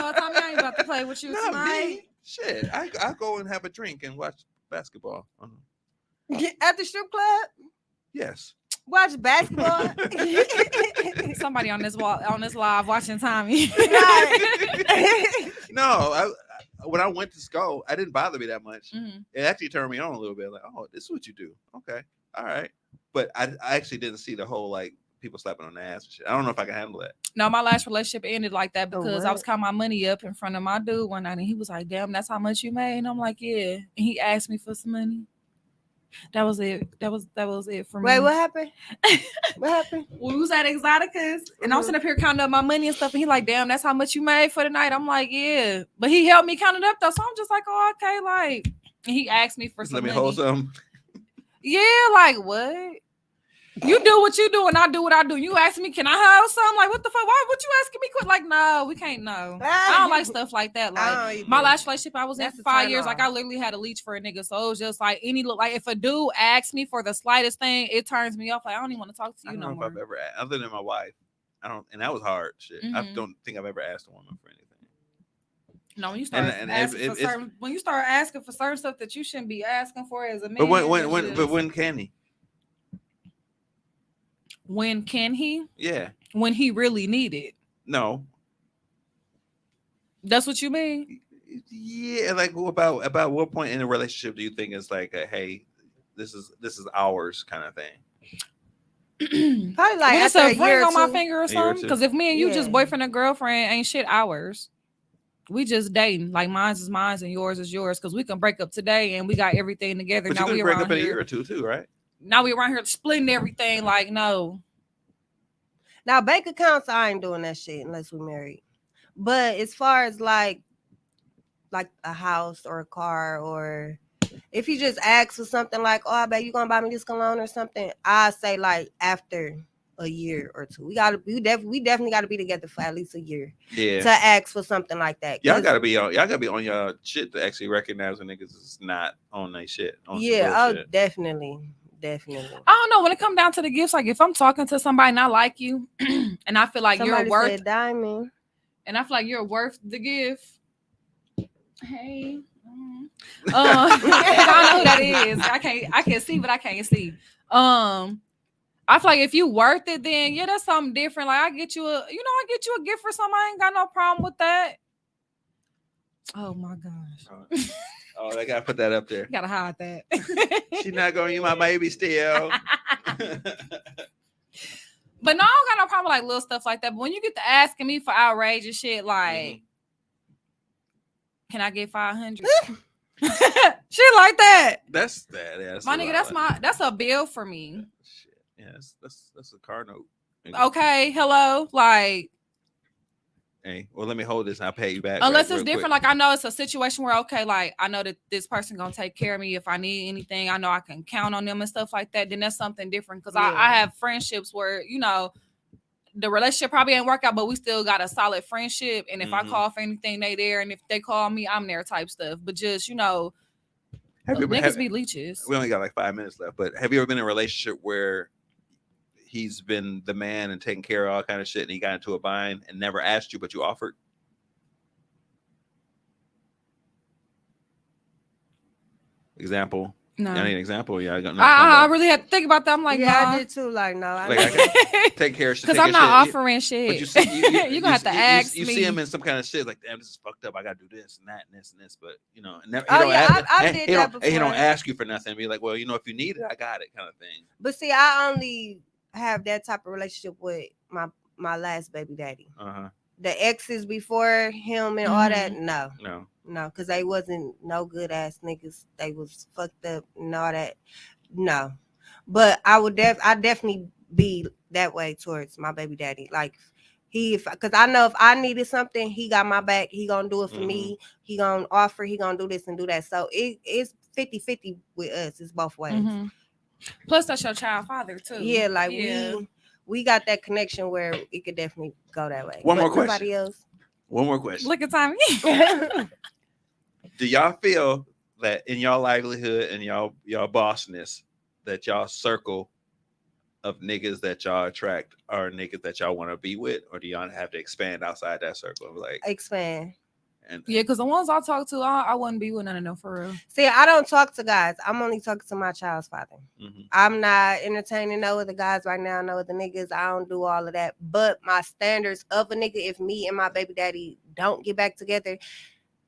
Speaker 2: what, Tommy? I ain't about to play with you
Speaker 1: Not
Speaker 2: tonight.
Speaker 1: me. Shit, I go and have a drink and watch basketball.
Speaker 3: At the strip club?
Speaker 1: Yes.
Speaker 3: Watch basketball.
Speaker 2: Somebody on this live watching Tommy.
Speaker 1: No, when I went to school, I didn't bother me that much.
Speaker 2: Mm-hmm.
Speaker 1: It actually turned me on a little bit. Like, oh, this is what you do. Okay, all right. But I actually didn't see the whole like people slapping on the ass and shit. I don't know if I can handle that.
Speaker 2: No, my last relationship ended like that because I was counting my money up in front of my dude one night, and he was like, "Damn, that's how much you made?" And I'm like, "Yeah." And he asked me for some money. That was it. That was it for me.
Speaker 3: Wait, what happened? What happened?
Speaker 2: We was at Exotica's, and I'm sitting up here counting up my money and stuff, and he like, "Damn, that's how much you made for the night." I'm like, "Yeah," but he helped me count it up though, so I'm just like, "Oh, okay." Like, and he asked me for some
Speaker 1: Let me
Speaker 2: money.
Speaker 1: hold some.
Speaker 2: Yeah, like what? You do what you do, and I do what I do. You ask me, can I have something? Like, what the fuck? Why would you asking me? Quit? Like, no, we can't. No, I don't like stuff like that. Like, my last relationship, I was in for 5 years. Like, I literally had a leech for a nigga. So it was just like like if a dude asks me for the slightest thing, it turns me off. Like, I don't even want to talk to you no more.
Speaker 1: If I've ever, other than my wife, I don't, and that was hard shit. I don't think I've ever asked a woman for anything.
Speaker 2: No, when you start asking for certain, when you start asking for certain stuff that you shouldn't be asking for as a man.
Speaker 1: But when can he?
Speaker 2: When can he?
Speaker 1: Yeah.
Speaker 2: When he really need it.
Speaker 1: No.
Speaker 2: That's what you mean?
Speaker 1: Yeah. Like, about what point in a relationship do you think is like, hey, this is ours kind of thing?
Speaker 3: Probably like
Speaker 2: it's a ring on my finger or something. Because if me and you just boyfriend and girlfriend, ain't shit ours. We just dating. Like, mine's is mine and yours is yours. Because we can break up today and we got everything together.
Speaker 1: But
Speaker 2: now
Speaker 1: you
Speaker 2: we
Speaker 1: break up in a year or two too, right?
Speaker 2: Now we around here splitting everything. Like, no.
Speaker 3: Now, bank accounts, I ain't doing that shit unless we married. But as far as like a house or a car, or if you just ask for something like, oh, I bet you gonna buy me this cologne or something, I say like after a year or two. We definitely gotta be together for at least a year.
Speaker 1: Yeah.
Speaker 3: To ask for something like that.
Speaker 1: Y'all gotta be on your shit to actually recognize when niggas is not on their shit.
Speaker 3: Definitely. I
Speaker 2: don't know. When it comes down to the gifts, like if I'm talking to somebody and I like you, and I feel like
Speaker 3: somebody
Speaker 2: you're worth
Speaker 3: said diamond,
Speaker 2: and I feel like you're worth the gift. Hey, I don't know who that is. I can see, but I can't see. I feel like if you worth it, then yeah, that's something different. Like I get you a gift for something. I ain't got no problem with that. Oh my gosh.
Speaker 1: Oh, I gotta put that up there.
Speaker 2: You gotta hide that.
Speaker 1: She's not gonna use my baby still.
Speaker 2: But no, I don't got no problem with like little stuff like that. But when you get to asking me for outrageous shit, like, can I get 500? Shit like that.
Speaker 1: That's that. Yeah,
Speaker 2: my nigga, that's a bill for me.
Speaker 1: Shit. Yeah, that's a car note.
Speaker 2: Okay, hello, like.
Speaker 1: Hey, well, let me hold this and I'll pay you back.
Speaker 2: Unless it's different. Quick. Like, I know it's a situation where, okay, like, I know that this person going to take care of me if I need anything. I know I can count on them and stuff like that. Then that's something different. Because I have friendships where, you know, the relationship probably ain't work out, but we still got a solid friendship. And if I call for anything, they there. And if they call me, I'm there type stuff. But just, you know, niggas be leeches.
Speaker 1: We only got like 5 minutes left. But have you ever been in a relationship where he's been the man and taking care of all kind of shit and he got into a bind and never asked you, but you offered? Example.
Speaker 2: No.
Speaker 1: I need an example. Yeah,
Speaker 2: I really had to think about that. I'm like,
Speaker 3: I did too. Like, no,
Speaker 1: I can take care of shit.
Speaker 2: Because I'm not offering shit.
Speaker 1: But you see,
Speaker 2: you're gonna have to ask me.
Speaker 1: You see him in some kind of shit, like, damn, this is fucked up. I gotta do this and that and this and this. But you know, he don't ask you for nothing. Be like, well, you know, if you need it, I got it, kind of thing.
Speaker 3: But see, I only have that type of relationship with my last baby daddy. the exes before him and all that, no, because they wasn't no good ass niggas. They was fucked up and all that. No, but I definitely be that way towards my baby daddy. Like because I know if I needed something, he got my back. He gonna do it for me. He gonna offer. He gonna do this and do that. So it's 50-50 with us. It's both ways.
Speaker 2: Plus, that's your child father too.
Speaker 3: Yeah, like we got that connection where it could definitely go that way.
Speaker 1: One more question.
Speaker 2: Look at Tommy.
Speaker 1: Do y'all feel that in y'all livelihood and y'all bossness that y'all circle of niggas that y'all attract are niggas that y'all want to be with, or do y'all have to expand outside that circle? Like
Speaker 3: expand.
Speaker 2: Yeah, because the ones I talk to, I wouldn't be with none of them for real.
Speaker 3: See, I don't talk to guys. I'm only talking to my child's father. I'm not entertaining no other guys right now, no other niggas. I don't do all of that. But my standards of a nigga, if me and my baby daddy don't get back together,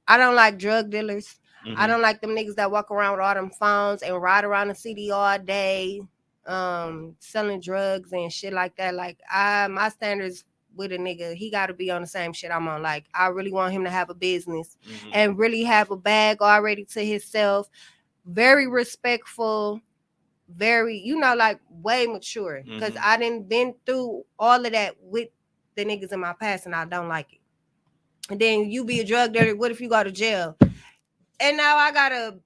Speaker 3: I don't like drug dealers. I don't like them niggas that walk around with all them phones and ride around the city all day, selling drugs and shit like that. Like my standards with a nigga, he got to be on the same shit I'm on. Like I really want him to have a business and really have a bag already to himself. Very respectful, very, like way mature. Because I done been through all of that with the niggas in my past and I don't like it. And then you be a drug dealer. What if you go to jail? And now I gotta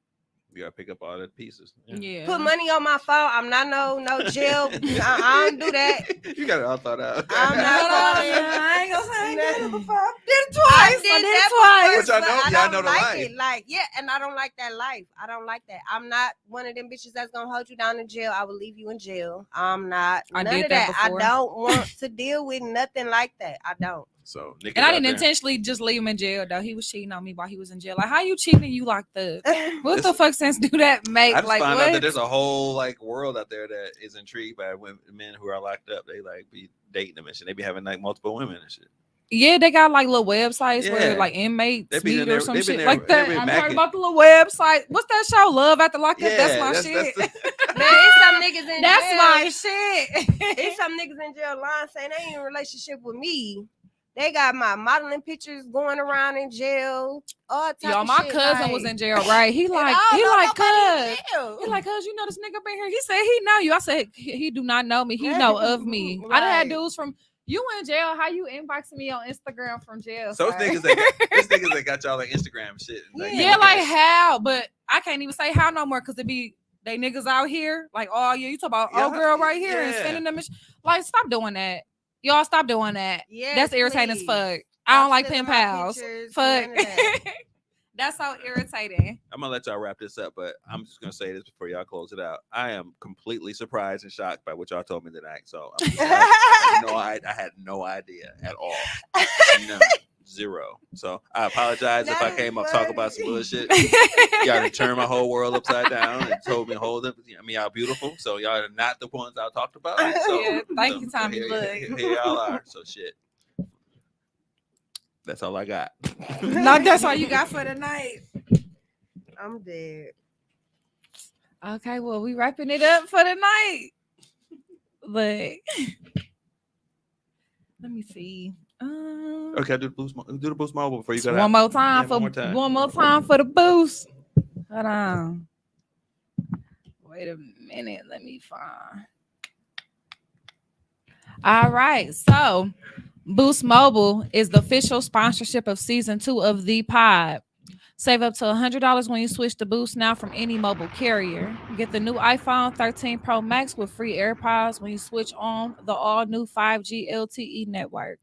Speaker 1: pick up all the pieces.
Speaker 3: Put money on my phone. I'm not no jail. I don't do that.
Speaker 1: You got it all thought out.
Speaker 3: I'm not
Speaker 2: I ain't gonna say I did it before. I did it
Speaker 3: twice.
Speaker 1: But y'all know the life.
Speaker 3: It. Like, and I don't like that life. I don't like that. I'm not one of them bitches that's gonna hold you down in jail. I will leave you in jail. I'm not. None of that. I don't want to deal with nothing like that. I don't.
Speaker 1: So,
Speaker 2: and I didn't intentionally just leave him in jail though. He was cheating on me while he was in jail. Like, how you cheating? You locked up? What the fuck sense do that make?
Speaker 1: I just
Speaker 2: like,
Speaker 1: found
Speaker 2: what?
Speaker 1: out that there's a whole like world out there that is intrigued by men who are locked up. They like be dating them and shit. They be having like multiple women and shit.
Speaker 2: Yeah, they got like little websites where like inmates meet or some shit like that. I heard about the little website. What's that show? Love After Lockup. That's my shit.
Speaker 3: Man, it's some niggas in jail.
Speaker 2: That's my shit.
Speaker 3: It's some niggas in jail lying saying they ain't in a relationship with me. They got my modeling pictures going around in jail. All type
Speaker 2: Y'all,
Speaker 3: of
Speaker 2: my
Speaker 3: shit,
Speaker 2: cousin was in jail, right? He like, cuz. You know this nigga been here. He said he know you. I said he do not know me. He know of me. Right. I done had dudes from you in jail. How you inboxing me on Instagram from jail?
Speaker 1: So it's niggas that got y'all like Instagram shit.
Speaker 2: Like, like how? But I can't even say how no more because it be they niggas out here like, oh yeah, you talk about girl right here and sending them like stop doing that. Y'all stop doing that. Yeah, that's irritating as fuck. I don't like pen pals. Fuck. That's so irritating.
Speaker 1: I'm gonna let y'all wrap this up, but I'm just gonna say this before y'all close it out. I am completely surprised and shocked by what y'all told me tonight. So I had no idea at all. No, zero. So I apologize if I came up talking about some bullshit. Y'all turned my whole world upside down and told me hold up. I mean, y'all beautiful. So y'all are not the ones I talked about. So,
Speaker 2: thank you, Tommy.
Speaker 1: Here y'all are. So shit. That's all I got.
Speaker 2: No, that's all you got for tonight.
Speaker 3: I'm dead.
Speaker 2: Okay, well, we wrapping it up for the night. But let me see.
Speaker 1: Okay, do the boost mobile before you go.
Speaker 2: One more time for the boost. Hold on. Wait a minute. Let me find. All right, so Boost Mobile is the official sponsorship of season 2 of the pod. Save up to $100 when you switch to Boost now from any mobile carrier. Get the new iPhone 13 Pro Max with free AirPods when you switch on the all-new 5G LTE network.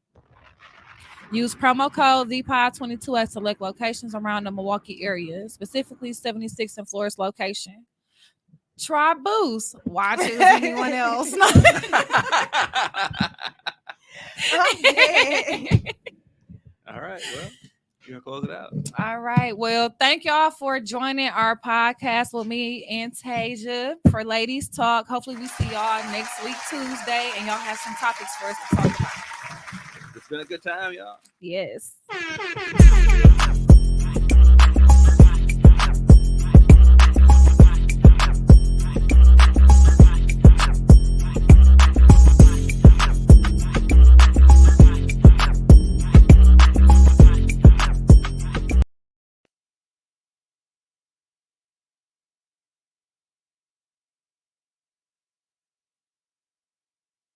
Speaker 2: Use promo code THEPOD22 at select locations around the Milwaukee area, specifically 76 in Florence location. Try Boost. Why choose anyone else?
Speaker 1: All right, well, you're gonna close it out.
Speaker 2: All right, well, thank y'all for joining our podcast with me and Tasia for Ladies Talk. Hopefully we see y'all next week Tuesday and y'all have some topics for us to talk about.
Speaker 1: It's been a good time, y'all.
Speaker 2: Yes.